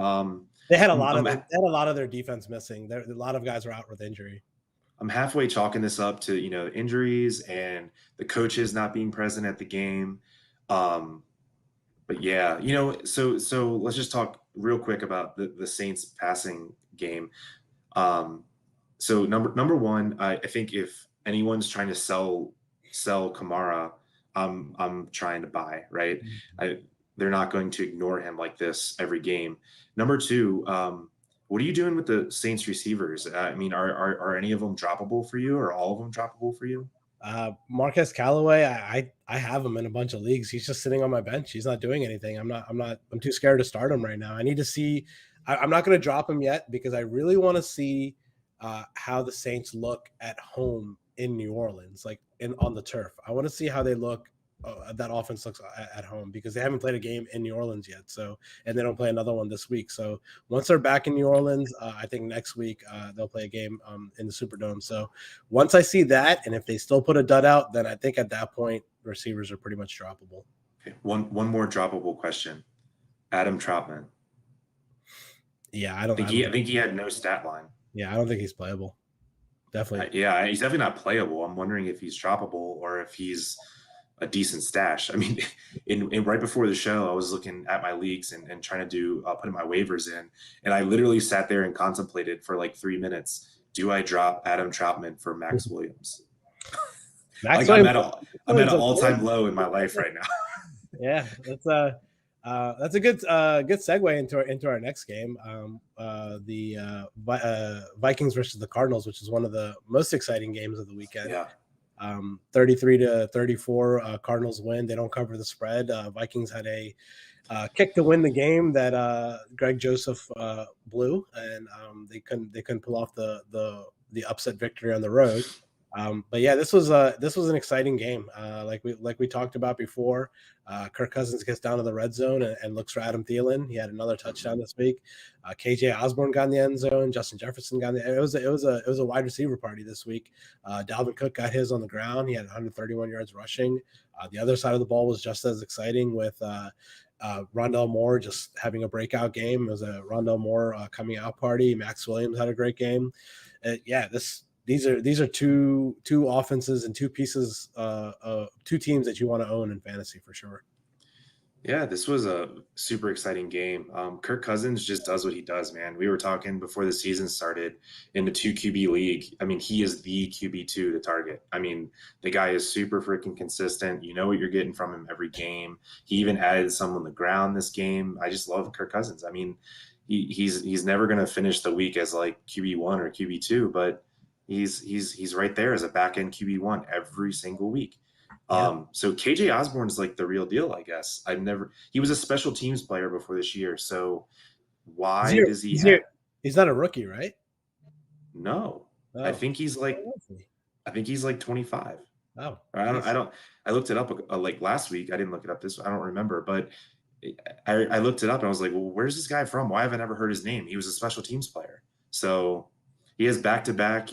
They had a lot of their defense missing. A lot of guys were out with injury. I'm halfway chalking this up to injuries and the coaches not being present at the game. But yeah, so let's just talk real quick about the Saints passing game. So number 1, I think if anyone's trying to sell Kamara, I'm trying to buy, right? They're not going to ignore him like this every game. Number 2, what are you doing with the Saints receivers? I mean, are any of them droppable for you, or all of them droppable for you? Marquez Callaway, I have him in a bunch of leagues. He's just sitting on my bench. He's not doing anything. I'm too scared to start him right now. I need to see. I'm not going to drop him yet because I really want to see how the Saints look at home in New Orleans, like on the turf. I want to see how they look. That offense looks at home because they haven't played a game in New Orleans yet. So, and they don't play another one this week. So once they're back in New Orleans, I think next week they'll play a game in the Superdome. So once I see that, and if they still put a dud out, then I think at that point receivers are pretty much droppable. Okay, one more droppable question. Adam Troutman. Yeah, I think he had no stat line. Yeah, I don't think he's playable. Definitely. Yeah, he's definitely not playable. I'm wondering if he's droppable or if he's a decent stash. I mean, in right before the show, I was looking at my leagues and trying to do putting my waivers in, and I literally sat there and contemplated for like 3 minutes. Do I drop Adam Troutman for Max Williams? Max Like Williams. I'm at an all-time low in my life right now. Yeah, that's a good segue into our next game. The Vikings versus the Cardinals, which is one of the most exciting games of the weekend. Yeah. 33-34, Cardinals win. They don't cover the spread. Vikings had a kick to win the game that Greg Joseph blew, and they couldn't pull off the upset victory on the road. But yeah, this was an exciting game. Like we talked about before, Kirk Cousins gets down to the red zone and looks for Adam Thielen. He had another touchdown this week. KJ Osborne got in the end zone. Justin Jefferson got in the. It was a wide receiver party this week. Dalvin Cook got his on the ground. He had 131 yards rushing. The other side of the ball was just as exciting with Rondell Moore just having a breakout game. It was a Rondell Moore coming out party. Max Williams had a great game. These are two offenses and two pieces, two teams that you want to own in fantasy for sure. Yeah, this was a super exciting game. Kirk Cousins just does what he does, man. We were talking before the season started in the 2 QB league. I mean, he is the QB2 to target. I mean, the guy is super freaking consistent. You know what you're getting from him every game. He even added some on the ground this game. I just love Kirk Cousins. I mean, he's never going to finish the week as like QB1 or QB2, but he's right there as a back end QB1 every single week. So KJ Osborne is like the real deal, I guess. He was a special teams player before this year. So why does he have? He's not a rookie, right? No, I think he's like 25. Oh, I looked it up like last week. I didn't look it up I don't remember, but I looked it up and I was like, well, where's this guy from? Why have I never heard his name? He was a special teams player. So he has back-to-back,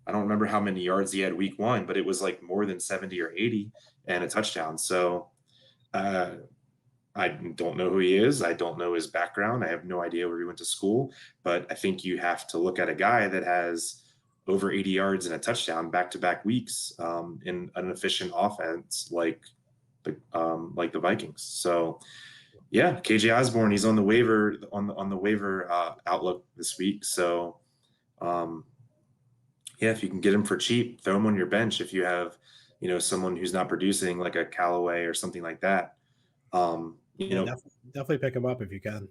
I don't remember how many yards he had week 1, but it was like more than 70 or 80 and a touchdown. So I don't know who he is. I don't know his background. I have no idea where he went to school, but I think you have to look at a guy that has over 80 yards and a touchdown back-to-back weeks in an efficient offense like the Vikings. So yeah, KJ Osborne, he's on the waiver outlook this week. So yeah, if you can get him for cheap, throw him on your bench. If you have, someone who's not producing like a Callaway or something like that, definitely pick him up if you can.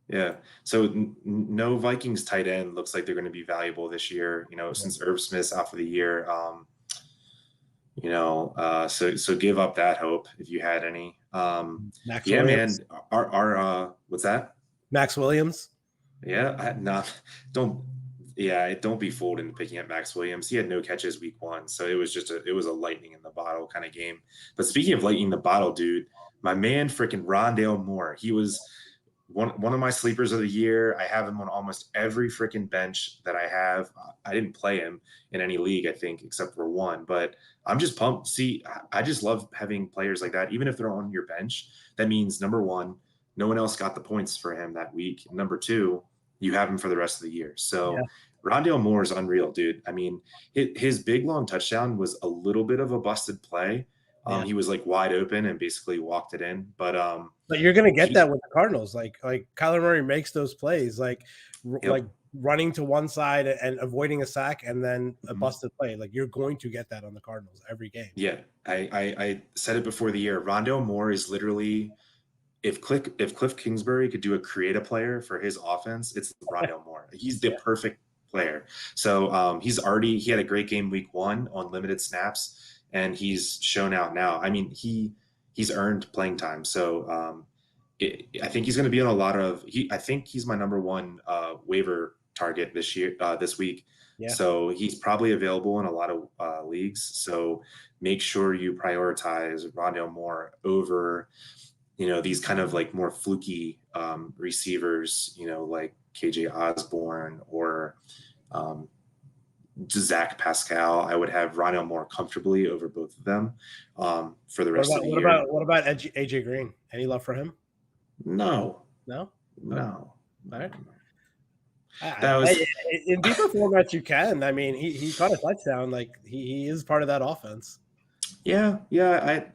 Yeah. So no Vikings tight end looks like they're going to be valuable this year, since Irv Smith's out for the year. So give up that hope if you had any. Max yeah, Williams. Man, our what's that? Max Williams. Yeah, don't be fooled into picking up Max Williams. He had no catches week 1, so it was a lightning in the bottle kind of game. But speaking of lightning in the bottle, dude, my man freaking Rondale Moore, he was one of my sleepers of the year. I have him on almost every freaking bench that I have. I didn't play him in any league, I think, except for one, but I'm just pumped. See, I just love having players like that. Even if they're on your bench, that means number one, no one else got the points for him that week. Number two, you have him for the rest of the year. So Rondale Moore is unreal, dude. I mean, his big long touchdown was a little bit of a busted play. He was like wide open and basically walked it in. But you're gonna get that with the Cardinals. Like Kyler Murray makes those plays, like running to one side and avoiding a sack and then a busted play. Like you're going to get that on the Cardinals every game. Yeah, I said it before the year. Rondale Moore is literally if Cliff Kingsbury could do a create a player for his offense, it's Rondale Moore. He's the perfect player. So he had a great game week 1 on limited snaps. And he's shown out now. I mean, he's earned playing time. So I think he's going to be on a lot of. I think he's my number 1 waiver target this week. Yeah. So he's probably available in a lot of leagues. So make sure you prioritize Rondale Moore over, these kind of like more fluky receivers, like KJ Osborne or Zach Pascal. I would have Rondale Moore comfortably over both of them for the rest of the What year. about AJ Green? Any love for him? No. No. No. All right. That was In deeper formats you can. I mean, he caught a touchdown. Like he is part of that offense. yeah.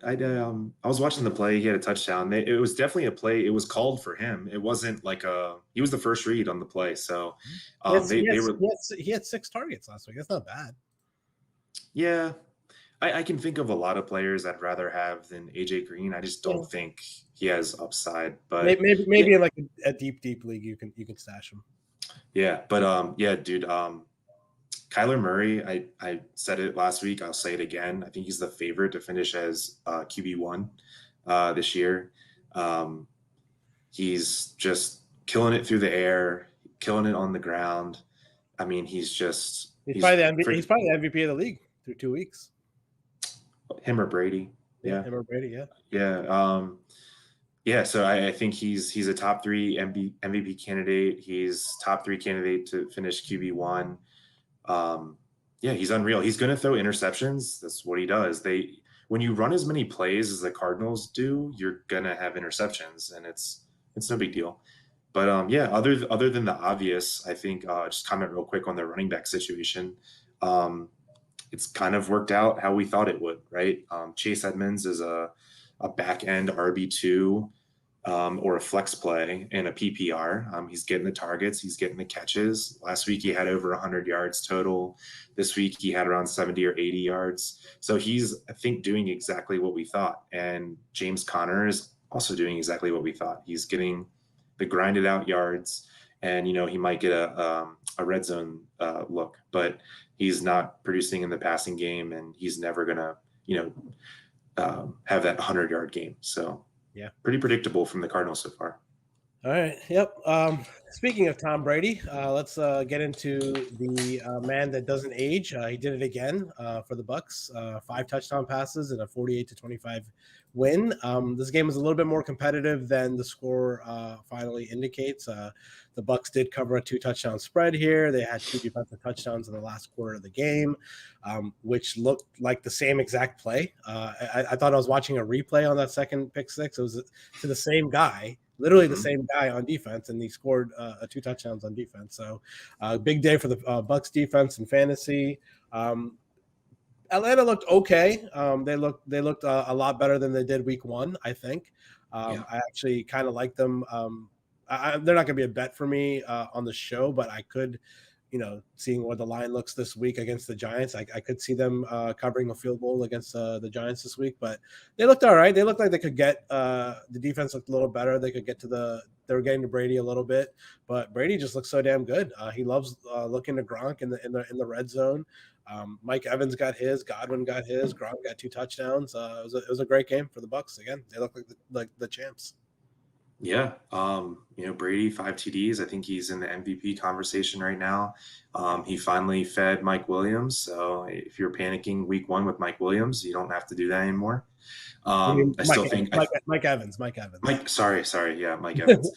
I was watching the play. He had a touchdown. It was definitely a play. It was called for him. It wasn't like he was the first read on the play. So he had 6 targets last week. That's not bad. Yeah. I can think of a lot of players I'd rather have than AJ Green. I just don't think he has upside. But maybe in like a deep league you can stash him. Yeah, but yeah, dude. Kyler Murray, I said it last week. I'll say it again. I think he's the favorite to finish as QB1 this year. He's just killing it through the air, killing it on the ground. I mean, he's probably the MVP of the league through 2 weeks. Him or Brady? Yeah, him or Brady. Yeah. Yeah. Yeah, so I think he's a top 3 MVP candidate. He's top 3 candidate to finish QB1. Yeah, he's unreal. He's going to throw interceptions. That's what he does. When you run as many plays as the Cardinals do, you're going to have interceptions, and it's no big deal. But yeah, other than the obvious, I think just comment real quick on the running back situation. It's kind of worked out how we thought it would, right? Chase Edmonds is a back end RB2 or a flex play in a PPR. He's getting the targets, he's getting the catches. Last week he had over 100 yards total. This week he had around 70 or 80 yards. So he's, I think, doing exactly what we thought. And James Conner is also doing exactly what we thought. He's getting the grinded out yards, and he might get a red zone look, but he's not producing in the passing game, and he's never gonna have that 100-yard game. So yeah, pretty predictable from the Cardinals so far. All right. Yep. Speaking of Tom Brady, let's get into the man that doesn't age. He did it again for the Bucks. 5 touchdown passes and a 48-25 win. This game was a little bit more competitive than the score finally indicates. The Bucks did cover a 2 touchdown spread here. They had 2 defensive touchdowns in the last quarter of the game, which looked like the same exact play. I thought I was watching a replay on that second pick six. It was to the same guy. Literally the same guy on defense, and he scored 2 touchdowns on defense. So, big day for the Bucks defense and fantasy. Atlanta looked okay. They looked a lot better than they did week 1, I think. I actually kind of like them. They're not going to be a bet for me on the show, but I could, seeing what the line looks this week against the Giants, I could see them covering a field goal against the Giants this week. But they looked all right. They looked like they could get the defense looked a little better. They could get they were getting to Brady a little bit, but Brady just looks so damn good. He loves looking to Gronk in the red zone. Mike Evans got his, Godwin got his, Gronk got 2 touchdowns. It was a great game for the Bucks. Again, they look like the champs. Yeah. Brady, 5 TDs. I think he's in the MVP conversation right now. He finally fed Mike Williams. So if you're panicking week 1 with Mike Williams, you don't have to do that anymore. Mike Evans. Sorry. Yeah. Mike Evans.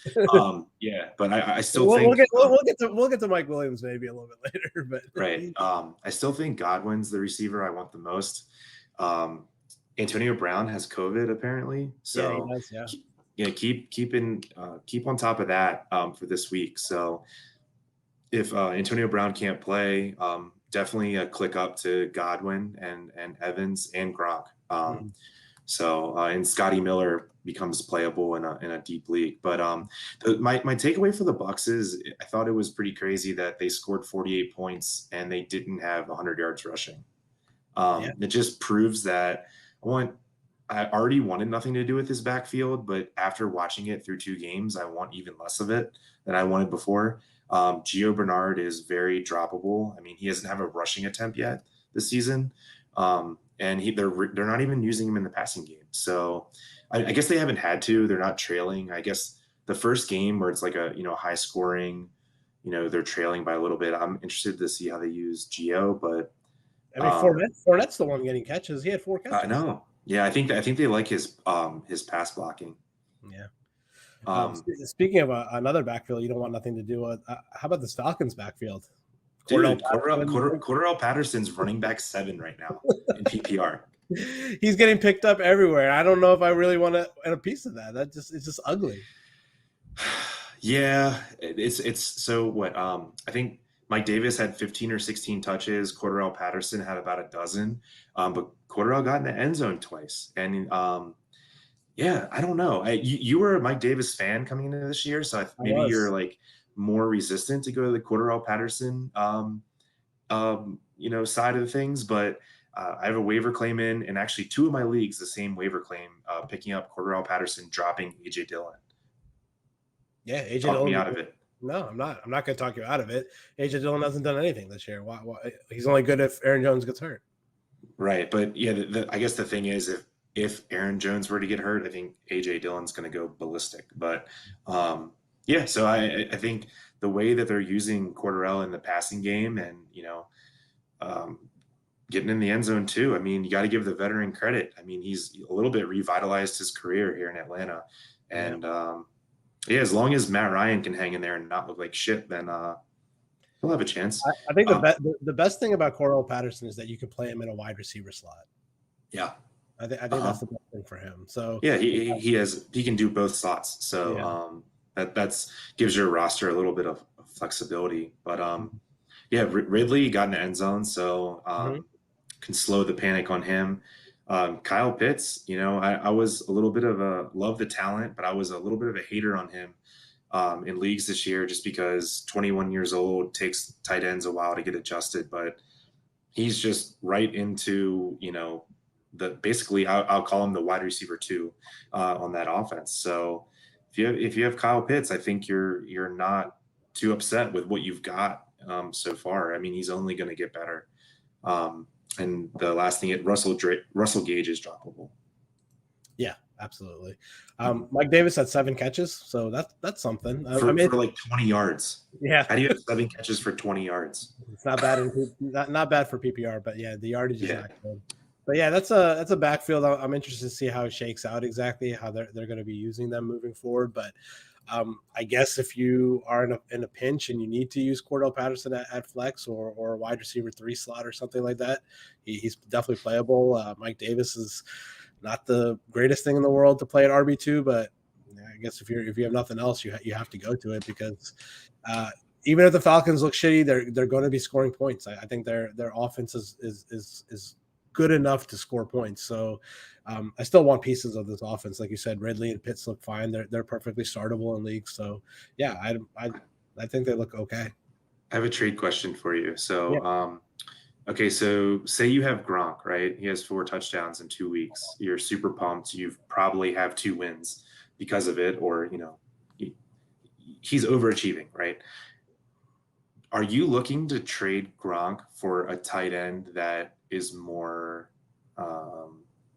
Yeah, but I still think we'll get to Mike Williams maybe a little bit later, but right. I still think Godwin's the receiver I want the most. Antonio Brown has COVID apparently. So yeah, he does, keep on top of that for this week. So if Antonio Brown can't play, definitely click up to Godwin and Evans and Gronk. So and Scotty Miller becomes playable in a deep league. But my takeaway for the Bucks is I thought it was pretty crazy that they scored 48 points and they didn't have 100 yards rushing. It just proves that I already wanted nothing to do with his backfield, but after watching it through 2 games, I want even less of it than I wanted before. Gio Bernard is very droppable. I mean, he doesn't have a rushing attempt yet this season. And they're not even using him in the passing game. So I guess they haven't had to. They're not trailing. I guess the first game where it's like a high scoring, they're trailing by a little bit. I'm interested to see how they use Gio, but I mean, Fournette's the one getting catches. He had 4 catches. I know. Yeah, I think they like his pass blocking. Yeah. Speaking of another backfield, you don't want nothing to do with. How about this Falcons backfield? Dude, Cordell Patterson's running back 7 right now in PPR. He's getting picked up everywhere. I don't know if I really want a piece of that. It's just ugly. Yeah, it's so what? I think Mike Davis had 15 or 16 touches. Cordell Patterson had about a dozen, but Cordell got in the end zone twice. And yeah, I don't know. You were a Mike Davis fan coming into this year, so maybe you're like more resistant to go to the Cordell Patterson, side of the things. But I have a waiver claim in, and actually 2 of my leagues, the same waiver claim, picking up Cordell Patterson, dropping AJ Dillon. Yeah, AJ Talk Dillon. me out of it. No, I'm not. I'm not going to talk you out of it. AJ Dillon hasn't done anything this year. Why? He's only good if Aaron Jones gets hurt. Right, but yeah, I guess the thing is, if Aaron Jones were to get hurt, I think AJ Dillon's going to go ballistic. But yeah, so I think the way that they're using Cordell in the passing game, and getting in the end zone too. I mean, you got to give the veteran credit. I mean, he's a little bit revitalized his career here in Atlanta, and yeah, as long as Matt Ryan can hang in there and not look like shit, then he'll have a chance. I think the best thing about Cordell Patterson is that you can play him in a wide receiver slot. Yeah, I think that's the best thing for him. So yeah, he can do both slots. So that's gives your roster a little bit of flexibility. But yeah, Ridley got in the end zone, so can slow the panic on him. Kyle Pitts, I was a little bit of love the talent, but I was a little bit of a hater on him in leagues this year, just because 21 years old, takes tight ends a while to get adjusted, but he's just right into, basically I'll call him the wide receiver 2 on that offense. So if you have Kyle Pitts, I think you're not too upset with what you've got so far. I mean, he's only going to get better. And the last thing, Russell Gage is droppable. Yeah, absolutely. Mike Davis had 7 catches, so that's something. For like 20 yards. Yeah. How do you have 7 catches for 20 yards? It's not bad not bad for PPR, but yeah, the yardage is not good. But yeah, that's a backfield. I'm interested to see how it shakes out exactly, how they're going to be using them moving forward. But I guess if you are in a pinch and you need to use Cordell Patterson at flex or a wide receiver 3 slot or something like that, he's definitely playable. Mike Davis is not the greatest thing in the world to play at RB2, but I guess if you have nothing else, you have to go to it, because even if the Falcons look shitty, they're going to be scoring points. I think their offense is good enough to score points. So I still want pieces of this offense. Like you said, Ridley and Pitts look fine. They're perfectly startable in leagues. So yeah, I think they look okay. I have a trade question for you. So okay, so say you have Gronk, right? He has 4 touchdowns in 2 weeks. You're super pumped. You probably have 2 wins because of it, or he's overachieving, right? Are you looking to trade Gronk for a tight end that is more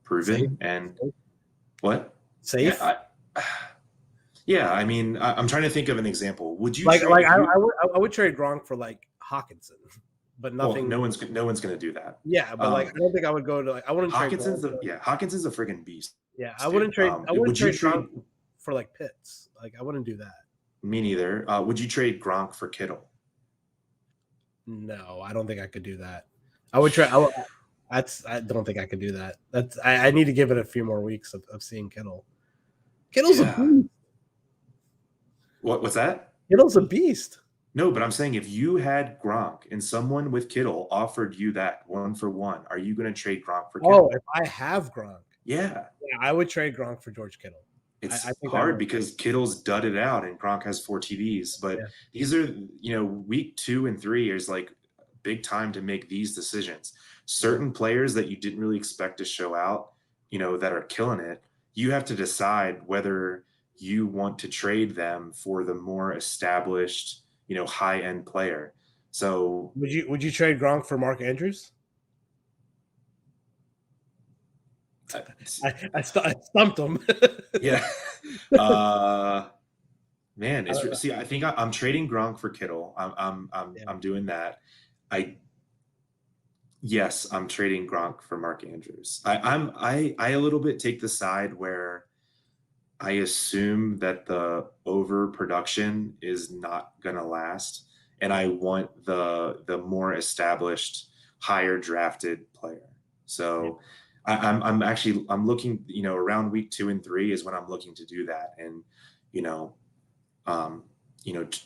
proven? Safe. And what? Safe? Yeah, I mean, I'm trying to think of an example. Would you I would trade Gronk for like Hawkinson, but nothing. Well, no one's going to do that. Yeah, but I don't think I would go to I wouldn't Hawkinson's trade Hawkinson's a friggin' beast. Yeah, I wouldn't trade. I wouldn't trade Gronk for like Pitts. Like I wouldn't do that. Me neither. Would you trade Gronk for Kittle? No, I don't think I could do that. I would try. I don't think I could do that. I need to give it a few more weeks of seeing Kittle. Kittle's a beast. What's that? Kittle's a beast. No, but I'm saying if you had Gronk and someone with Kittle offered you that 1-for-1, are you going to trade Gronk for Kittle? Oh, if I have Gronk. Yeah, I would trade Gronk for George Kittle. It's hard because Kittle's dudded out and Gronk has 4 TDs. But these are, week 2 and 3 is like big time to make these decisions. Certain players that you didn't really expect to show out, that are killing it, you have to decide whether you want to trade them for the more established, high-end player. So would you trade Gronk for Mark Andrews? I stumped him. Yeah. Man, I think I'm trading Gronk for Kittle. I'm doing that. Yes, I'm trading Gronk for Mark Andrews. I a little bit take the side where I assume that the overproduction is not going to last. and I want the more established, higher drafted player. So I'm looking, around week 2 and 3 is when I'm looking to do that. And,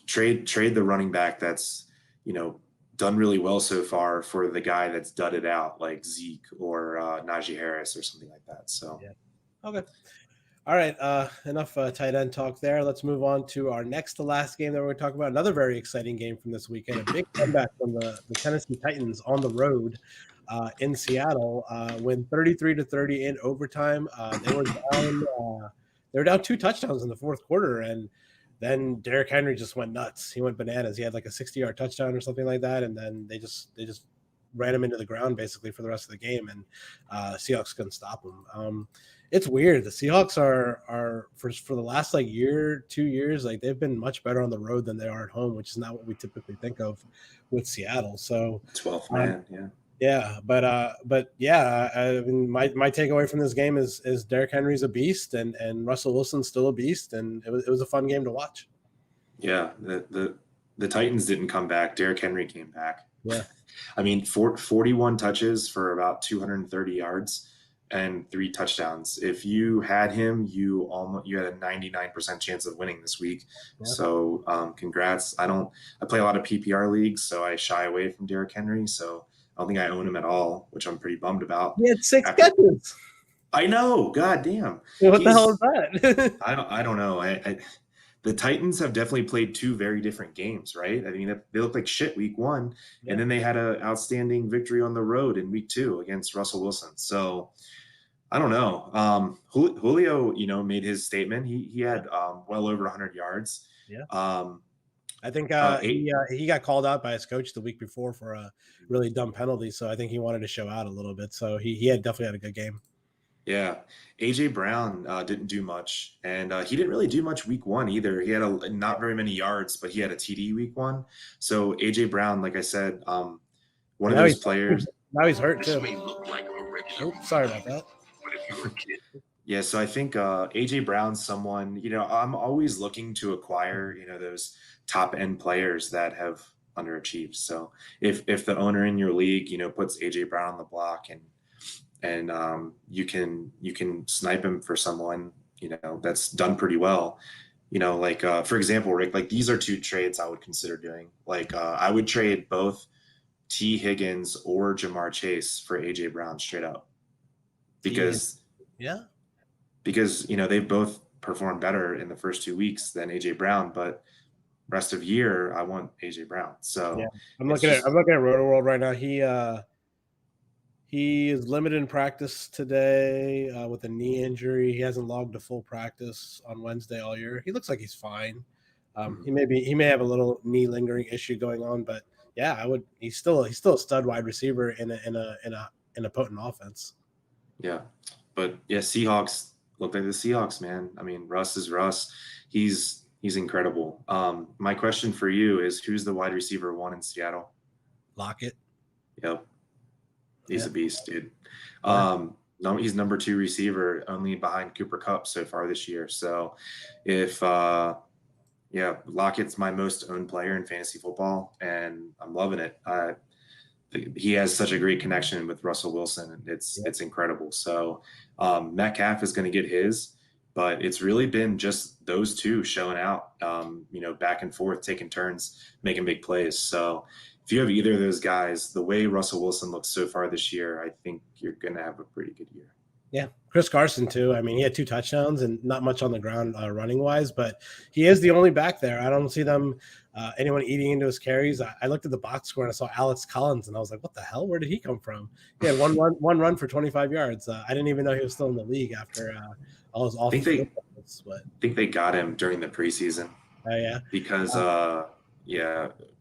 trade the running back that's, done really well so far for the guy that's dudded out, like Zeke or Najee Harris or something like that. So, Okay. All right. Enough tight end talk there. Let's move on to our next to last game that we're going to talk about. Another very exciting game from this weekend. A big comeback from the Tennessee Titans on the road in Seattle. Win 33-30 in overtime. They were down 2 touchdowns in the fourth quarter, and then Derrick Henry just went nuts. He went bananas. He had like a 60-yard touchdown or something like that, and then they just ran him into the ground basically for the rest of the game, and Seahawks couldn't stop him. It's weird. The Seahawks are for the last 2 years, like they've been much better on the road than they are at home, which is not what we typically think of with Seattle. So 12th man, but yeah, I mean, my takeaway from this game is Derrick Henry's a beast, and Russell Wilson's still a beast, and it was a fun game to watch. Yeah, the Titans didn't come back. Derrick Henry came back. Yeah, I mean, 41 touches for about 230 yards. And 3 touchdowns. If you had him, you had a 99% chance of winning this week. Yeah. So congrats. I play a lot of PPR leagues, so I shy away from Derrick Henry. So I don't think I own him at all, which I'm pretty bummed about. He had 6 catches. I know. God damn. What the hell is that? I don't know. The Titans have definitely played 2 very different games, right? I mean, they looked like shit week 1, and then they had an outstanding victory on the road in week 2 against Russell Wilson. So I don't know. Julio, made his statement. He had well over 100 yards. Yeah. I think he got called out by his coach the week before for a really dumb penalty. So I think he wanted to show out a little bit. So he definitely had a good game. Yeah. AJ Brown didn't do much, and he didn't really do much week 1 either. He had not very many yards, but he had a TD week 1. So AJ Brown, like I said, one of those players. Now he's hurt too. Sorry about that. Yeah, so I think AJ Brown's someone, I'm always looking to acquire, those top end players that have underachieved. So if the owner in your league, puts AJ Brown on the block and you can snipe him for someone, that's done pretty well. Like for example, Rick, like these are 2 trades I would consider doing. Like I would trade both T Higgins or Jamar Chase for AJ Brown straight up. Because they've both performed better in the first 2 weeks than AJ Brown, but rest of year I want AJ Brown. So yeah. I'm looking at RotoWorld right now. He is limited in practice today with a knee injury. He hasn't logged a full practice on Wednesday all year. He looks like he's fine. He may have a little knee lingering issue going on, but yeah, he's still a stud wide receiver in a potent offense. Yeah. But yeah, Seahawks look like the Seahawks, man. I mean, Russ is Russ. He's incredible. My question for you is, who's the wide receiver 1 in Seattle? Lockett. Yep. He's a beast, dude. No, he's number 2 receiver, only behind Cooper Kupp so far this year. So if Lockett's my most owned player in fantasy football, and I'm loving it. He has such a great connection with Russell Wilson. It's incredible. So Metcalf is going to get his, but it's really been just those 2 showing out, back and forth, taking turns, making big plays. So if you have either of those guys, the way Russell Wilson looks so far this year, I think you're going to have a pretty good year. Yeah. Chris Carson too. I mean, he had 2 touchdowns and not much on the ground running wise, but he is the only back there. I don't see them anyone eating into his carries. I looked at the box score and I saw Alex Collins and I was like, what the hell? Where did he come from? He had one run for 25 yards. I didn't even know he was still in the league after all his awful. I think they got him during the preseason. Oh yeah. Because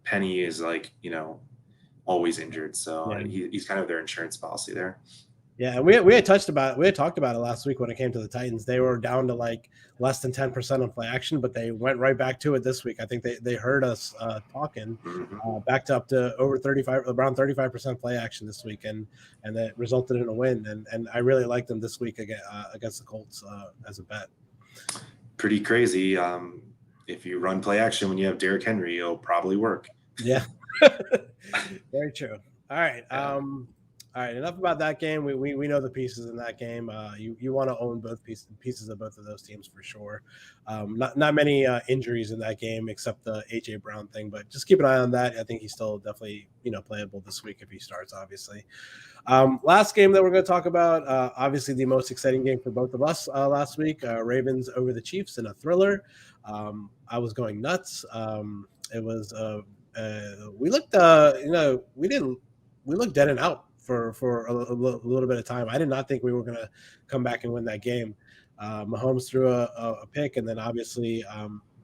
Penny is always injured. So he's kind of their insurance policy there. Yeah, and we had talked about it last week when it came to the Titans. They were down to like less than 10% on play action, but they went right back to it this week. I think they heard us talking, backed up to around 35% play action this week, and that resulted in a win. And I really like them this week against the Colts as a bet. Pretty crazy. If you run play action when you have Derrick Henry, it'll probably work. Yeah. Very true. All right. Yeah. All right. Enough about that game. We know the pieces in that game. You want to own both pieces of both of those teams for sure. Not many injuries in that game except the AJ Brown thing, but just keep an eye on that. I think he's still definitely playable this week if he starts. Obviously. Last game that we're going to talk about, obviously the most exciting game for both of us last week, Ravens over the Chiefs in a thriller. I was going nuts. It was we looked we looked dead and out for a little bit of time. I did not think we were going to come back and win that game. Mahomes threw a pick, and then obviously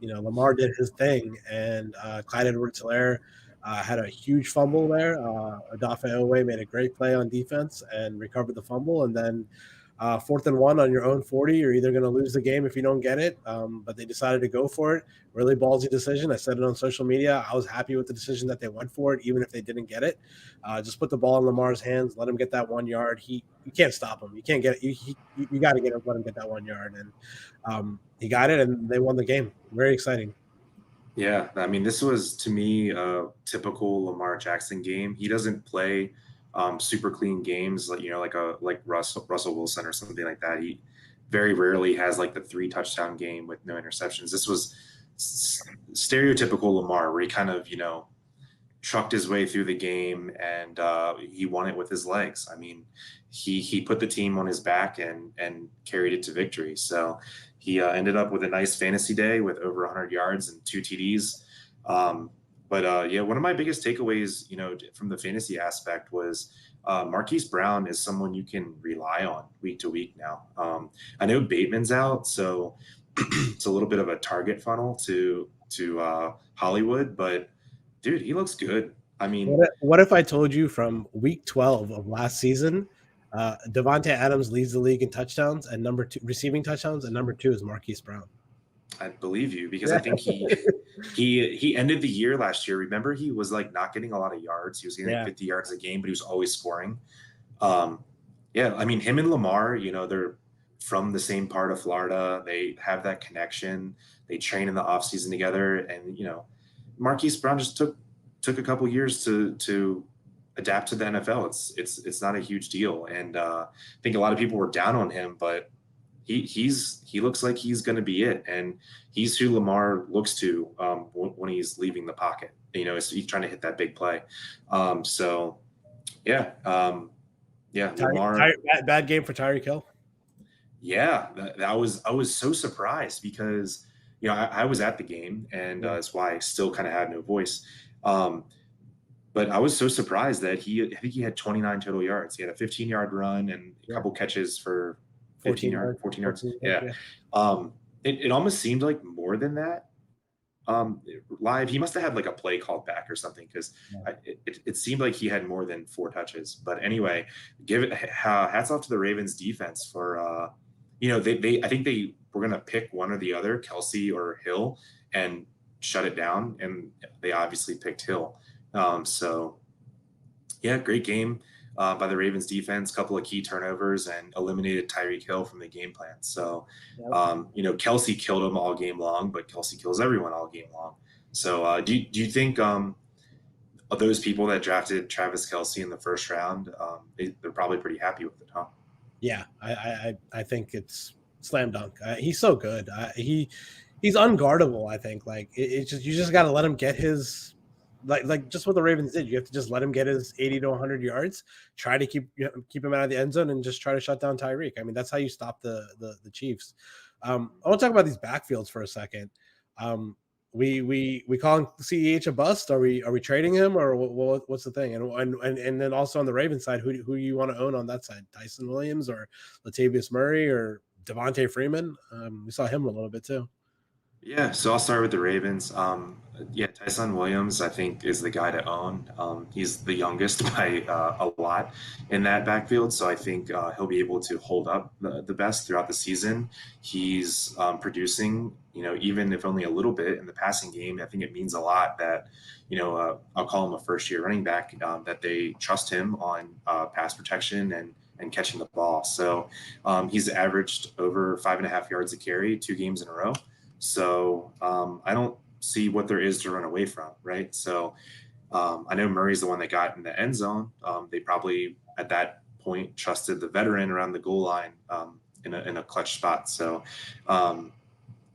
Lamar did his thing, and Clyde Edwards-Helaire had a huge fumble there. Odafe Oweh made a great play on defense and recovered the fumble. And then 4th and 1 on your own 40, you're either going to lose the game if you don't get it. But they decided to go for it. Really ballsy decision. I said it on social media. I was happy with the decision that they went for it, even if they didn't get it. Just put the ball in Lamar's hands, let him get that 1 yard. You can't stop him. You can't get it. You got to let him get that 1 yard. And he got it, and they won the game. Very exciting. Yeah, I mean, this was to me a typical Lamar Jackson game. He doesn't play super clean games like Russell Wilson or something like that. He very rarely has like the 3 touchdown game with no interceptions. This was stereotypical Lamar, where he kind of trucked his way through the game and he won it with his legs. I mean, he put the team on his back and carried it to victory. So he ended up with a nice fantasy day with over 100 yards and 2 TDs. But one of my biggest takeaways, from the fantasy aspect was Marquise Brown is someone you can rely on week to week now. I know Bateman's out, so it's a little bit of a target funnel to Hollywood, but dude, he looks good. I mean, what if I told you from week 12 of last season, Devontae Adams leads the league in touchdowns and number 2 receiving touchdowns, and number 2 is Marquise Brown. I believe you because I think he ended the year last year. Remember, he was like not getting a lot of yards. He was getting 50 yards a game, but he was always scoring. I mean, him and Lamar, they're from the same part of Florida. They have that connection. They train in the offseason together, and Marquise Brown just took a couple years to adapt to the NFL. It's not a huge deal, and I think a lot of people were down on him, but he looks like he's going to be it, and he's who Lamar looks to when he's leaving the pocket. He's trying to hit that big play. Lamar. Bad game for Tyreek Hill. Yeah, I was so surprised because I was at the game, and that's why I still kind of had no voice. But I was so surprised that I think he had 29 total yards. He had a 15-yard run and a couple catches for 14 yards. Yeah. It almost seemed like more than that. Live, he must have had like a play called back or something, because it seemed like he had more than 4 touches. But anyway, hats off to the Ravens defense for I think they were gonna pick one or the other, Kelsey or Hill, and shut it down, and they obviously picked Hill. Great game by the Ravens defense, couple of key turnovers, and eliminated Tyreek Hill from the game plan. So, Kelsey killed him all game long, but Kelsey kills everyone all game long. So do you think of those people that drafted Travis Kelsey in the first round, they're probably pretty happy with it, huh? Yeah, I think it's slam dunk. He's so good. He's unguardable. I think you just got to let him get his like just what the Ravens did. You have to just let him get his 80 to 100 yards. Try to keep him out of the end zone and just try to shut down Tyreek. I mean, that's how you stop the Chiefs. I want to talk about these backfields for a second. We calling CEH a bust? Are we trading him, or what's the thing? And then also on the Ravens side, who you want to own on that side? Tyson Williams or Latavius Murray or Devontae Freeman? We saw him a little bit too. Yeah, so I'll start with the Ravens. Tyson Williams, I think, is the guy to own. He's the youngest by a lot in that backfield, so I think he'll be able to hold up the best throughout the season. He's producing, even if only a little bit in the passing game. I think it means a lot that, I'll call him a first-year running back, that they trust him on pass protection and catching the ball. So he's averaged over 5.5 yards a carry 2 games in a row. So I don't see what there is to run away from, right? So I know Murray's the one that got in the end zone. They probably at that point trusted the veteran around the goal line in a clutch spot. So I'm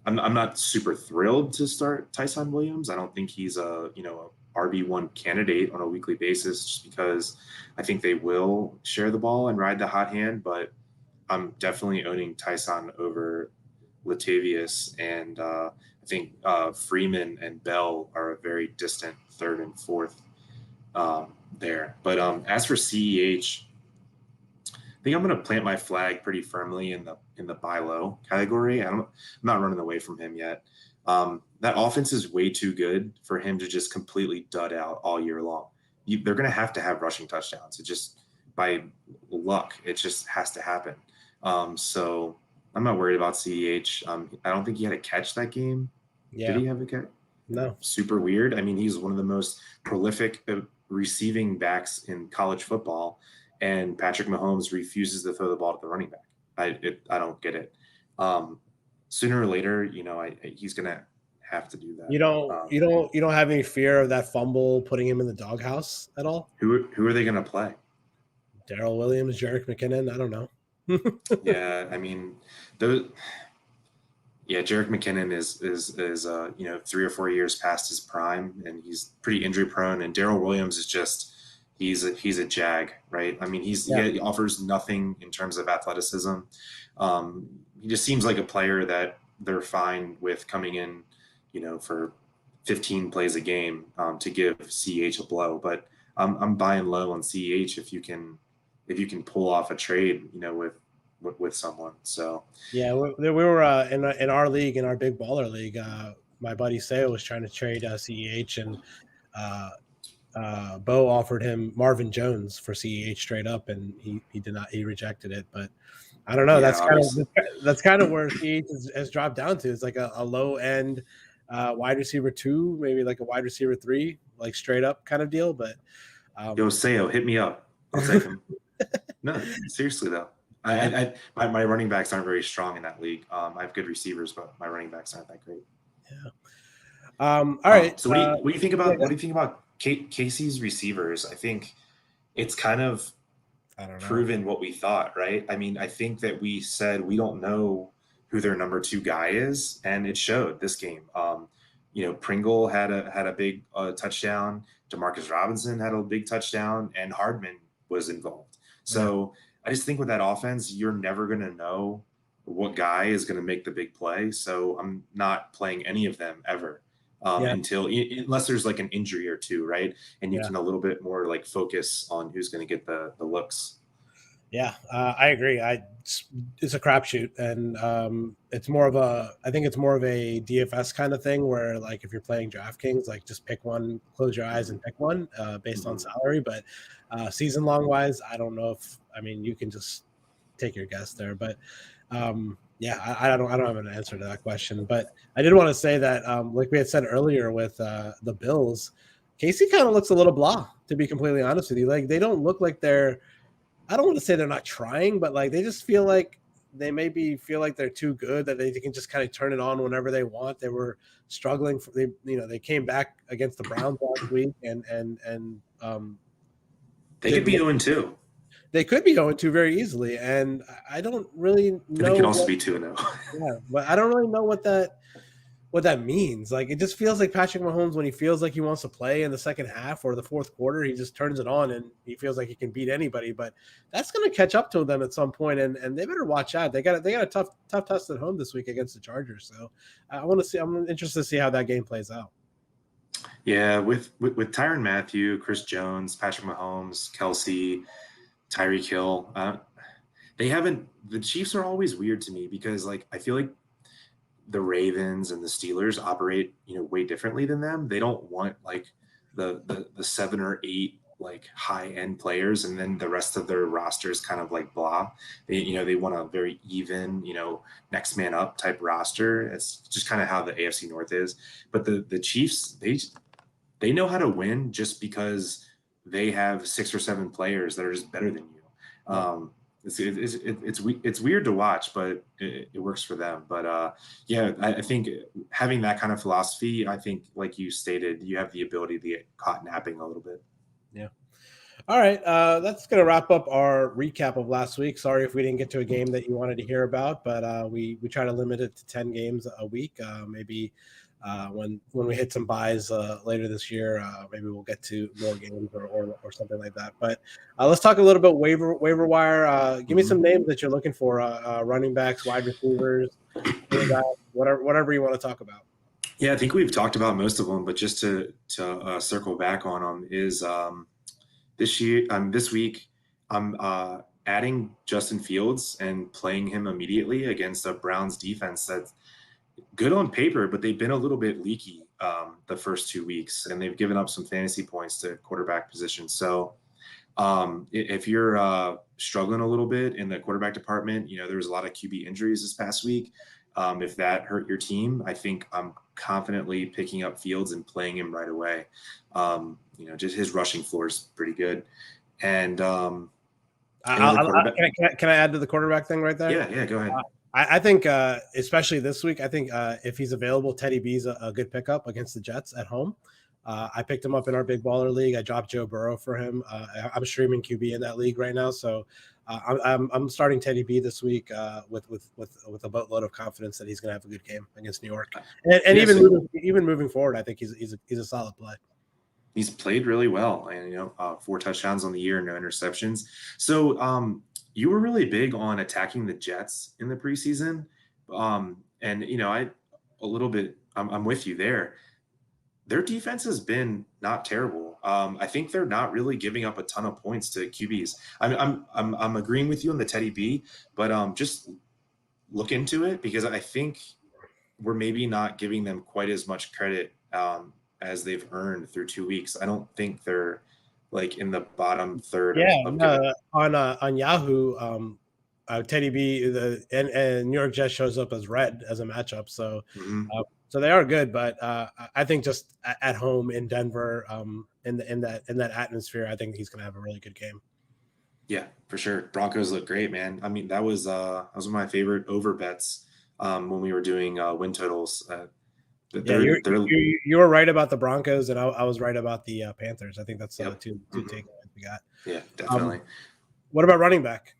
not super thrilled to start Tyson Williams. I don't think he's a RB1 candidate on a weekly basis, just because I think they will share the ball and ride the hot hand. But I'm definitely owning Tyson over Latavius, and I think Freeman and Bell are a very distant third and fourth there. But as for CEH, I think I'm going to plant my flag pretty firmly in the buy low category. I'm not running away from him yet. That offense is way too good for him to just completely dud out all year long. They're going to have rushing touchdowns. It just, by luck, it just has to happen. So I'm not worried about CEH. I don't think he had a catch that game. Yeah. Did he have a catch? No. Super weird. I mean, he's one of the most prolific receiving backs in college football, and Patrick Mahomes refuses to throw the ball to the running back. I don't get it. Sooner or later, he's gonna have to do that. You don't have any fear of that fumble putting him in the doghouse at all? Who are they gonna play? Darrell Williams, Jerick McKinnon? I don't know. Yeah, I mean, Jerick McKinnon is 3 or 4 years past his prime, and he's pretty injury prone. And Darrell Williams is just he's a jag, right? I mean, he offers nothing in terms of athleticism. He just seems like a player that they're fine with coming in, for 15 plays a game to give CEH a blow. But I'm buying low on CEH if you can pull off a trade, with someone. So yeah, we were in our league, in our big baller league. My buddy Sayo was trying to trade CEH, and Bo offered him Marvin Jones for CEH straight up, and he did not. He rejected it. But I don't know. Yeah, that's kind of where CEH has dropped down to. It's like a low end wide receiver 2, maybe like a wide receiver 3, like straight up kind of deal. But yo, Sayo, hit me up. I'll take him. No, seriously though. My running backs aren't very strong in that league. I have good receivers, but my running backs aren't that great. Yeah. All right. So what do you think about Casey's receivers? I think it's kind of proven what we thought, right? I mean, I think that we said we don't know who their number 2 guy is, and it showed this game. Pringle had a big touchdown. Demarcus Robinson had a big touchdown, and Hardman was involved. So I just think with that offense, you're never going to know what guy is going to make the big play. So I'm not playing any of them ever unless there's like an injury or two, right? And you can a little bit more like focus on who's going to get the looks. Yeah, I agree. It's a crapshoot, and I think it's more of a DFS kind of thing where, like, if you're playing DraftKings, like, just pick one, close your eyes and pick one based on salary. But season long wise, I don't know you can just take your guess there. But I don't have an answer to that question. But I did want to say that, like we had said earlier with the Bills, Casey kind of looks a little blah, to be completely honest with you. Like, they don't look like I don't want to say they're not trying, but like they just feel like they feel like they're too good that they can just kind of turn it on whenever they want. They were struggling. They came back against the Browns last week, and they could be 0-2. They could be 0-2 very easily, and I don't really know. They could also be 2-0. Yeah, but I don't really know what that means. Like, it just feels like Patrick Mahomes, when he feels like he wants to play in the second half or the fourth quarter, he just turns it on and he feels like he can beat anybody. But that's going to catch up to them at some point, and they better watch out. They got a tough test at home this week against the Chargers. So I'm interested to see how that game plays out. Yeah, with Tyrann Mathieu, Chris Jones, Patrick Mahomes, Kelsey, Tyreek Hill, the Chiefs are always weird to me because, like, I feel like the Ravens and the Steelers operate, way differently than them. They don't want like the 7 or 8 like high end players, and then the rest of their roster is kind of like blah. They want a very even, next man up type roster. It's just kind of how the AFC North is. But the Chiefs, they know how to win just because they have 6 or 7 players that are just better than you. It's weird to watch, but it works for them. But yeah, I think having that kind of philosophy, I think, like you stated, you have the ability to get caught napping a little bit. Yeah. All right, that's going to wrap up our recap of last week. Sorry if we didn't get to a game that you wanted to hear about, but we try to limit it to 10 games a week. Maybe when we hit some buys later this year, maybe we'll get to more games or something like that. But let's talk a little bit waiver wire. Give me some names that you're looking for: running backs, wide receivers, whatever you want to talk about. Yeah, I think we've talked about most of them, but just to circle back on them is this week I'm adding Justin Fields and playing him immediately against a Browns defense that's good on paper, but they've been a little bit leaky the first 2 weeks, and they've given up some fantasy points to quarterback position. So if you're struggling a little bit in the quarterback department, there was a lot of QB injuries this past week. If that hurt your team, I think I'm confidently picking up Fields and playing him right away. Just his rushing floor is pretty good. And can I add to the quarterback thing right there? Yeah, go ahead. I think, especially this week, I think if he's available, Teddy B's a good pickup against the Jets at home. I picked him up in our Big Baller League. I dropped Joe Burrow for him. I'm streaming QB in that league right now, so I'm starting Teddy B this week with a boatload of confidence that he's going to have a good game against New York. And even moving forward, I think he's a solid play. He's played really well, and 4 touchdowns on the year, no interceptions. So you were really big on attacking the Jets in the preseason, and I'm with you there. Their defense has been not terrible. I think they're not really giving up a ton of points to QBs. I'm agreeing with you on the Teddy B, but just look into it, because I think we're maybe not giving them quite as much credit as they've earned through 2 weeks. I don't think they're like in the bottom third. On Yahoo, Teddy B and New York Jets shows up as red as a matchup. So. So they are good, but I think just at home in Denver, in that atmosphere, I think he's going to have a really good game. Yeah, for sure. Broncos look great, man. I mean, that was one of my favorite over bets when we were doing win totals. You were right about the Broncos, and I was right about the Panthers. I think that's two takeaways we got. Yeah, definitely. What about running back?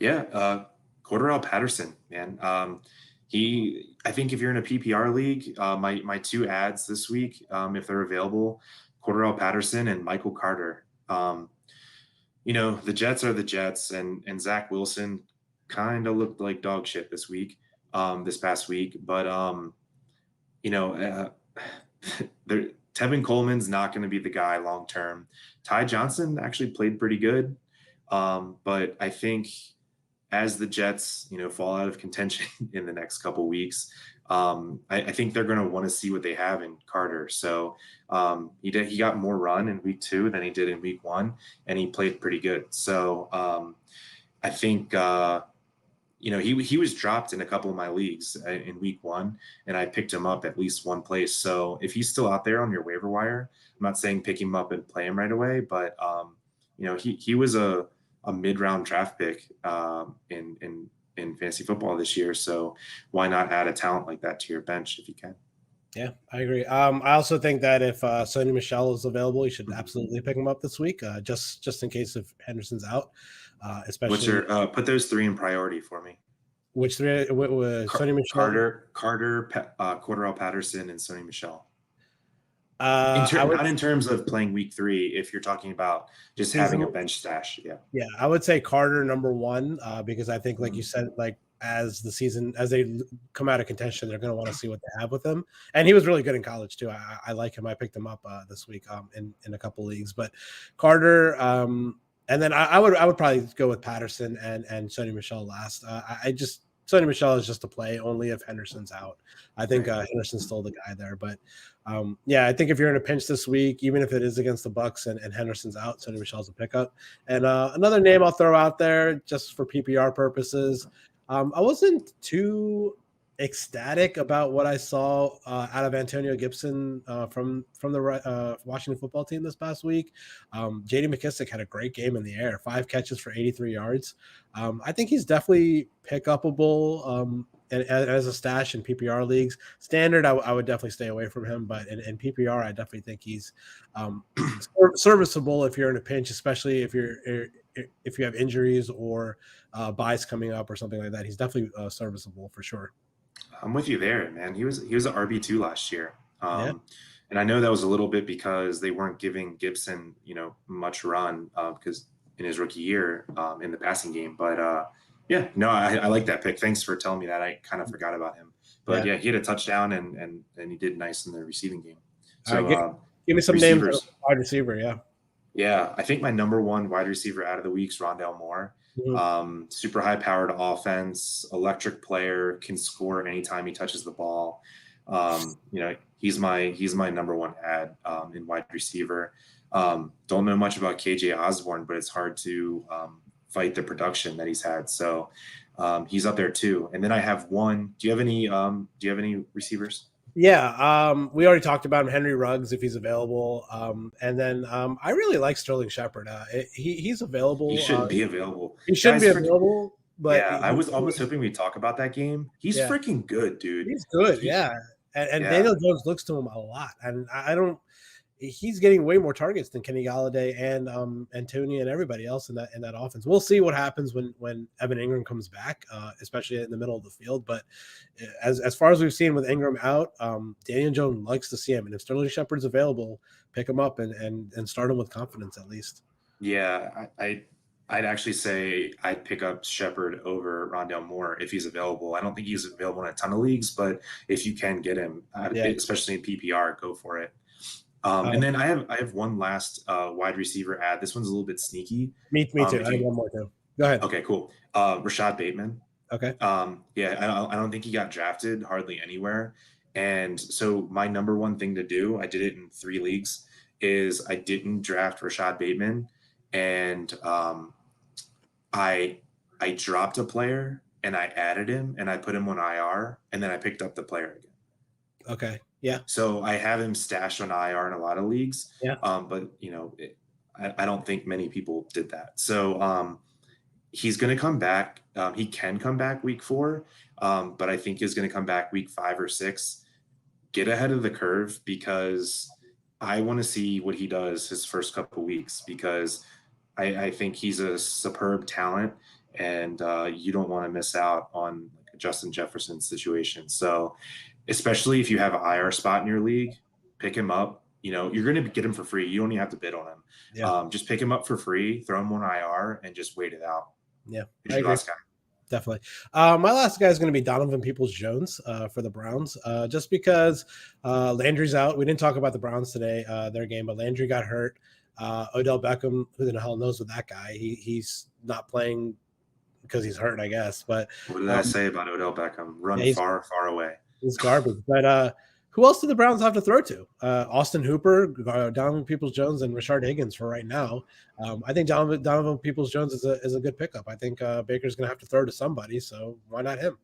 Yeah, Cordarrelle Patterson, man. I think if you're in a PPR league, my 2 ads this week, if they're available, Cordarrelle Patterson and Michael Carter. The Jets are the Jets, and Zach Wilson kind of looked like dog shit this past week. But Tevin Coleman's not going to be the guy long term. Ty Johnson actually played pretty good, but I think as the Jets, fall out of contention in the next couple weeks, I think they're going to want to see what they have in Carter. So he got more run in week 2 than he did in week 1, and he played pretty good. So I think he was dropped in a couple of my leagues in week 1, and I picked him up at least one place. So if he's still out there on your waiver wire, I'm not saying pick him up and play him right away, but he was a mid-round draft pick in fantasy football this year. So why not add a talent like that to your bench if you can? Yeah, I agree. I also think that if Sony Michel is available, you should absolutely pick him up this week, just in case if Henderson's out. Especially, put those 3 in priority for me. Which 3? Sony Michel, Carter, Cordarrelle Patterson, and Sony Michel. Not in terms of playing week 3, if you're talking about just having a bench stash. Yeah, I would say Carter number 1, because I think, like you said, like as they come out of contention, they're going to want to see what they have with him. And he was really good in college too. I like him. I picked him up this week in a couple leagues. But Carter, and then I would probably go with Patterson and Sony Michel last. Sony Michel is just a play only if Henderson's out. I think Henderson's still the guy there. But I think if you're in a pinch this week, even if it is against the Bucks and Henderson's out, Sony Michel's a pickup. And another name I'll throw out there just for PPR purposes. I wasn't too ecstatic about what I saw out of Antonio Gibson from the Washington football team this past week. J.D. McKissic had a great game in the air, 5 catches for 83 yards. I think he's definitely pick upable. And as a stash in PPR leagues, standard, I would definitely stay away from him. But in PPR, I definitely think he's serviceable if you're in a pinch, especially if you have injuries or buys coming up or something like that. He's definitely serviceable for sure. I'm with you there, man. He was an RB2 last year. Yeah. And I know that was a little bit because they weren't giving Gibson, much run because in his rookie year in the passing game. But yeah, no, I like that pick. Thanks for telling me that. I kind of forgot about him. But yeah, he had a touchdown and he did nice in the receiving game. So all right, give me some names of wide receiver. Yeah. Yeah, I think my number one wide receiver out of the week is Rondale Moore. Mm-hmm. Super high powered offense, electric player, can score anytime he touches the ball. He's my number one ad in wide receiver. Don't know much about KJ Osborne, but it's hard to fight the production that he's had. So he's up there too. And then I have one. Do you have any receivers? Yeah, we already talked about him, Henry Ruggs, if he's available. And then I really like Sterling Shepard. He's available. He shouldn't be available. He shouldn't be available. But yeah, I was almost hoping we'd talk about that game. He's freaking good, dude. He's good, And Daniel Jones looks to him a lot. And he's getting way more targets than Kenny Golladay and Antonio and everybody else in that offense. We'll see what happens when Evan Ingram comes back, especially in the middle of the field. But as far as we've seen with Ingram out, Daniel Jones likes to see him. And if Sterling Shepard's available, pick him up and start him with confidence at least. Yeah, I'd actually say I'd pick up Shepard over Rondale Moore if he's available. I don't think he's available in a ton of leagues, but if you can get him, especially in PPR, go for it. And then I have one last wide receiver ad. This one's a little bit sneaky. Me too. I have one more too. Go ahead. Okay, cool. Rashad Bateman. Okay. I don't think he got drafted hardly anywhere. And so my number one thing to do, I did it in 3 leagues, is I didn't draft Rashad Bateman. And I dropped a player and I added him and I put him on IR and then I picked up the player again. Okay. Yeah. So I have him stashed on IR in a lot of leagues. Yeah. But I don't think many people did that. So he's going to come back. He can come back week 4, but I think he's going to come back week 5 or 6. Get ahead of the curve because I want to see what he does his first couple weeks because I think he's a superb talent and you don't want to miss out on a Justin Jefferson situation. So especially if you have an IR spot in your league, pick him up. You're going to get him for free. You don't even have to bid on him. Yeah. Just pick him up for free, throw him on IR, and just wait it out. Yeah, Who's your last guy? Definitely. My last guy is going to be Donovan Peoples-Jones for the Browns, just because Landry's out. We didn't talk about the Browns today, their game, but Landry got hurt. Odell Beckham, who the hell knows with that guy? He's not playing because he's hurt, I guess. But what did I say about Odell Beckham? Run far, far away. He's garbage. But who else do the Browns have to throw to? Austin Hooper, Donovan Peoples-Jones, and Rashard Higgins for right now. I think Donovan Peoples-Jones is a good pickup. I think Baker's going to have to throw to somebody, so why not him?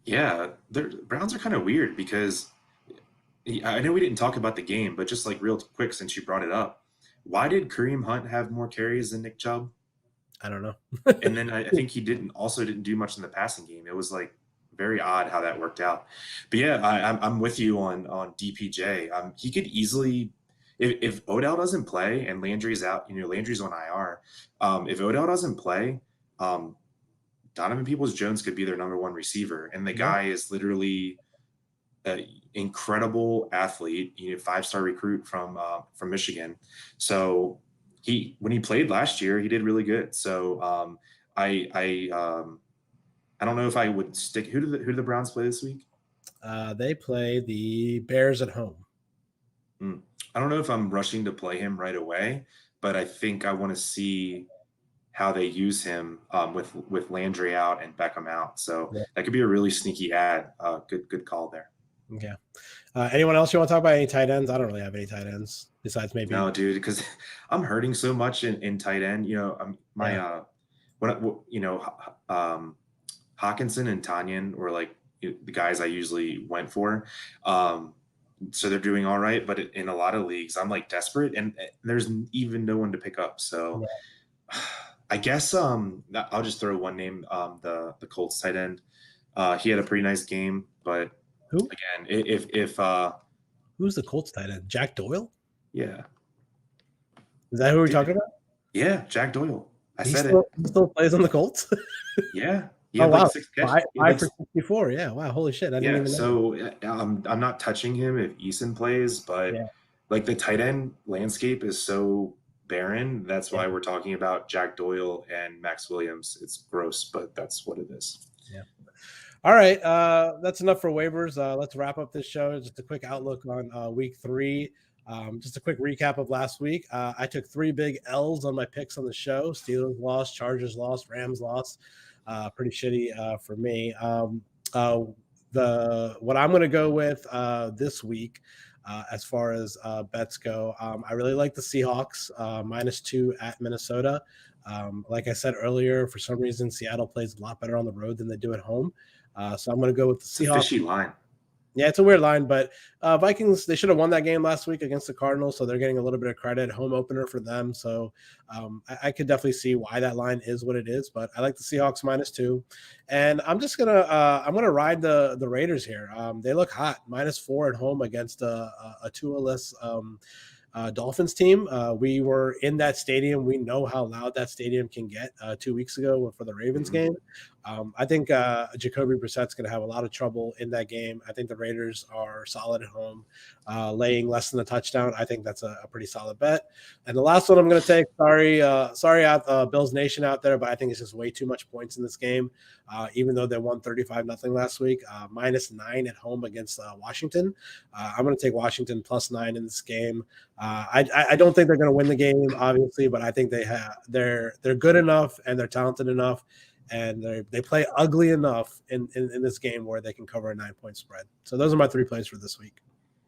Yeah, the Browns are kind of weird because I know we didn't talk about the game, but just like real quick since you brought it up, why did Kareem Hunt have more carries than Nick Chubb? I don't know. And then I think he didn't do much in the passing game. It was like very odd how that worked out. But yeah, I'm with you on DPJ. He could easily, if Odell doesn't play and Landry's out, Landry's on IR. If Odell doesn't play, Donovan Peoples-Jones could be their number 1 receiver. And the guy is literally an incredible athlete, 5-star recruit from Michigan. So when he played last year, he did really good. So I don't know if I would stick. Who do the Browns play this week? They play the Bears at home. I don't know if I'm rushing to play him right away, but I think I want to see how they use him with Landry out and Beckham out. So that could be a really sneaky ad. Good call there. Okay. Anyone else you want to talk about? Any tight ends? I don't really have any tight ends besides maybe. No, dude, because I'm hurting so much in tight end. Hawkinson and Tanyan were like the guys I usually went for. So they're doing all right, but in a lot of leagues, I'm like desperate, and there's even no one to pick up. So I guess I'll just throw one name, the Colts tight end. He had a pretty nice game, but Who? again, if Who's the Colts tight end? Jack Doyle? yeah, Is that who we're talking about? Yeah, Jack Doyle. He still plays on the Colts? Yeah. He Oh, had wow. like 6 catches. 5 for 64. Yeah. Wow. Holy shit. I didn't even know. So I'm not touching him if Eason plays, but like the tight end landscape is so barren. That's why we're talking about Jack Doyle and Max Williams. It's gross, but that's what it is. Yeah. All right. That's enough for waivers. Let's wrap up this show. Just a quick outlook on week 3. Just a quick recap of last week. I took 3 big L's on my picks on the show. Steelers lost, Chargers lost, Rams lost. Pretty shitty for me. What I'm going to go with this week, as far as bets go, I really like the Seahawks -2 at Minnesota. Like I said earlier, for some reason Seattle plays a lot better on the road than they do at home. So I'm going to go with the Seahawks. It's a fishy line. Yeah, it's a weird line, but Vikings, they should have won that game last week against the Cardinals, so they're getting a little bit of credit. Home opener for them, so I could definitely see why that line is what it is. But I like the Seahawks -2, and I'm just gonna ride the Raiders here. They look hot, -4 at home against a Tua-less Dolphins team. We were in that stadium. We know how loud that stadium can get 2 weeks ago for the Ravens game. I think Jacoby Brissett's going to have a lot of trouble in that game. I think the Raiders are solid at home, laying less than a touchdown. I think that's a pretty solid bet. And the last one I'm going to take, sorry, Bills Nation out there, but I think it's just way too much points in this game, even though they won 35-0 last week, -9 at home against Washington. I'm going to take Washington +9 in this game. I don't think they're going to win the game, obviously, but I think they're good enough and they're talented enough, and they play ugly enough in this game where they can cover a 9-point spread. So those are my 3 plays for this week.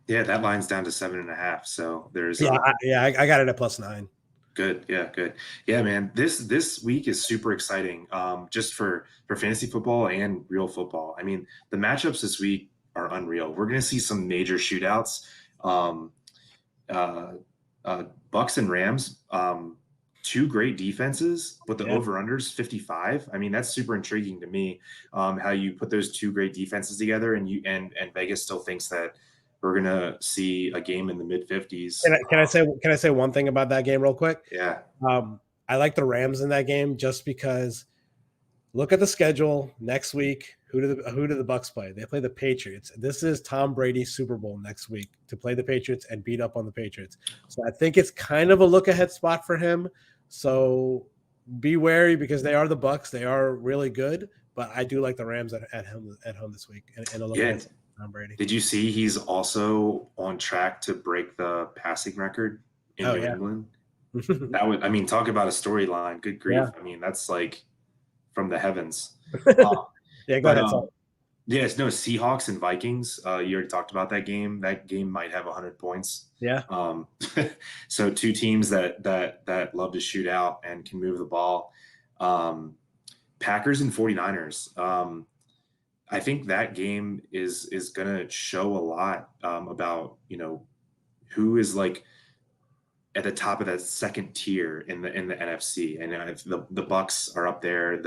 Yeah, that line's down to 7.5. So there's I got it at +9. Good. Yeah, good. Yeah, man. This week is super exciting. Just for fantasy football and real football. I mean, the matchups this week are unreal. We're gonna see some major shootouts. Bucks and Rams, 2 great defenses, but the over-unders 55. I mean, that's super intriguing to me. How you put those 2 great defenses together, and Vegas still thinks that we're gonna see a game in the mid-50s. Can I say one thing about that game real quick? Yeah. I like the Rams in that game just because. Look at the schedule next week. Who do the Bucks play? They play the Patriots. This is Tom Brady's Super Bowl next week, to play the Patriots and beat up on the Patriots. So I think it's kind of a look ahead spot for him. So be wary, because they are the Bucks. They are really good, but I do like the Rams at home this week. And a look ahead Tom Brady. Did you see he's also on track to break the passing record in New England? That would, I mean, talk about a storyline. Good grief. I mean, that's like from the heavens. Go ahead. Seahawks and Vikings. You already talked about that game. That game might have 100 points. Yeah. So 2 teams that love to shoot out and can move the ball. Packers and 49ers. I think that game is going to show a lot about, who is like at the top of that second tier in the NFC. And the Bucks are up there,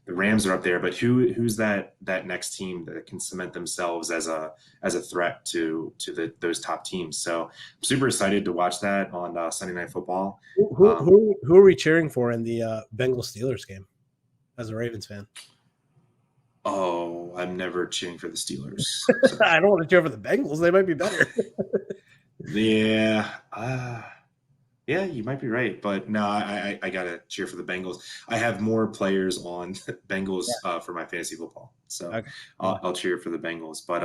the Rams are up there, but who's that next team that can cement themselves as a threat to those top teams? So I'm super excited to watch that on Sunday Night Football. Who are we cheering for in the Bengals Steelers game as a Ravens fan? Oh, I'm never cheering for the Steelers. So. I don't want to cheer for the Bengals. They might be better. Yeah, you might be right, but no, I gotta cheer for the Bengals. I have more players on Bengals for my fantasy football, so okay. I'll cheer for the Bengals. But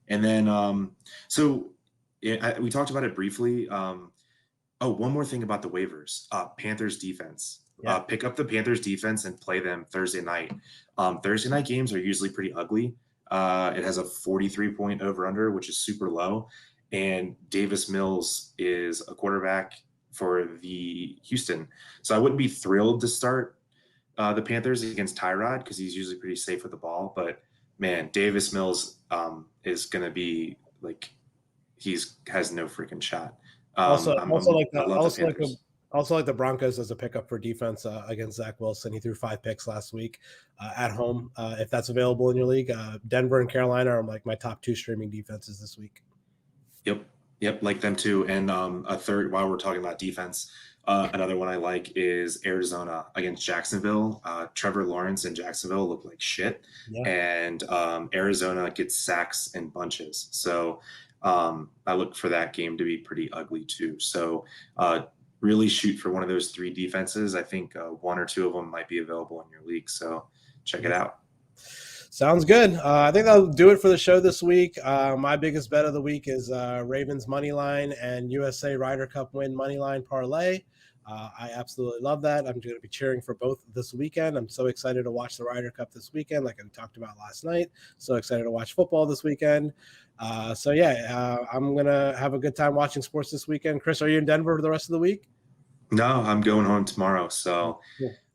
and then we talked about it briefly. One more thing about the waivers: Panthers defense. Pick up the Panthers defense and play them Thursday night. Thursday night games are usually pretty ugly. It has a 43-point over/under, which is super low. And Davis Mills is a quarterback for the Houston. So I wouldn't be thrilled to start the Panthers against Tyrod because he's usually pretty safe with the ball. But man, Davis Mills is going to be like has no freaking shot. I love the Panthers. Also like the Broncos as a pickup for defense against Zach Wilson. He threw 5 picks last week at home. If that's available in your league, Denver and Carolina are like my top 2 streaming defenses this week. Yep, like them too. And a third, while we're talking about defense, another one I like is Arizona against Jacksonville. Trevor Lawrence and Jacksonville look like shit, and Arizona gets sacks in bunches. So I look for that game to be pretty ugly too. So really shoot for one of those 3 defenses. I think 1 or 2 of them might be available in your league. So check it out. Sounds good. I think that'll do it for the show this week. My biggest bet of the week is Ravens money line and USA Ryder Cup win money line parlay. I absolutely love that. I'm going to be cheering for both this weekend. I'm so excited to watch the Ryder Cup this weekend, like we talked about last night. So excited to watch football this weekend. I'm going to have a good time watching sports this weekend. Chris, are you in Denver for the rest of the week? No, I'm going home tomorrow. So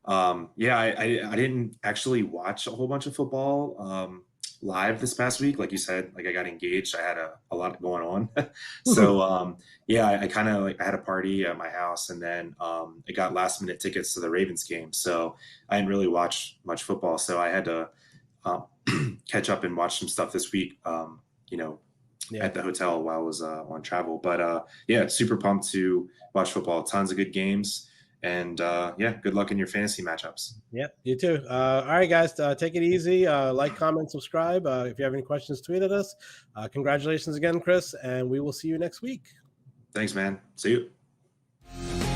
I didn't actually watch a whole bunch of football live this past week. Like you said, like I got engaged. I had a lot going on. So I kind of I had a party at my house, and then I got last minute tickets to the Ravens game. So I didn't really watch much football. So I had to catch up and watch some stuff this week, at the hotel while I was on travel. But super pumped to watch football. Tons of good games. And good luck in your fantasy matchups. Yeah, you too. All right, guys, take it easy. Like, comment, subscribe. If you have any questions, tweet at us. Congratulations again, Chris, and we will see you next week. Thanks, man. See you.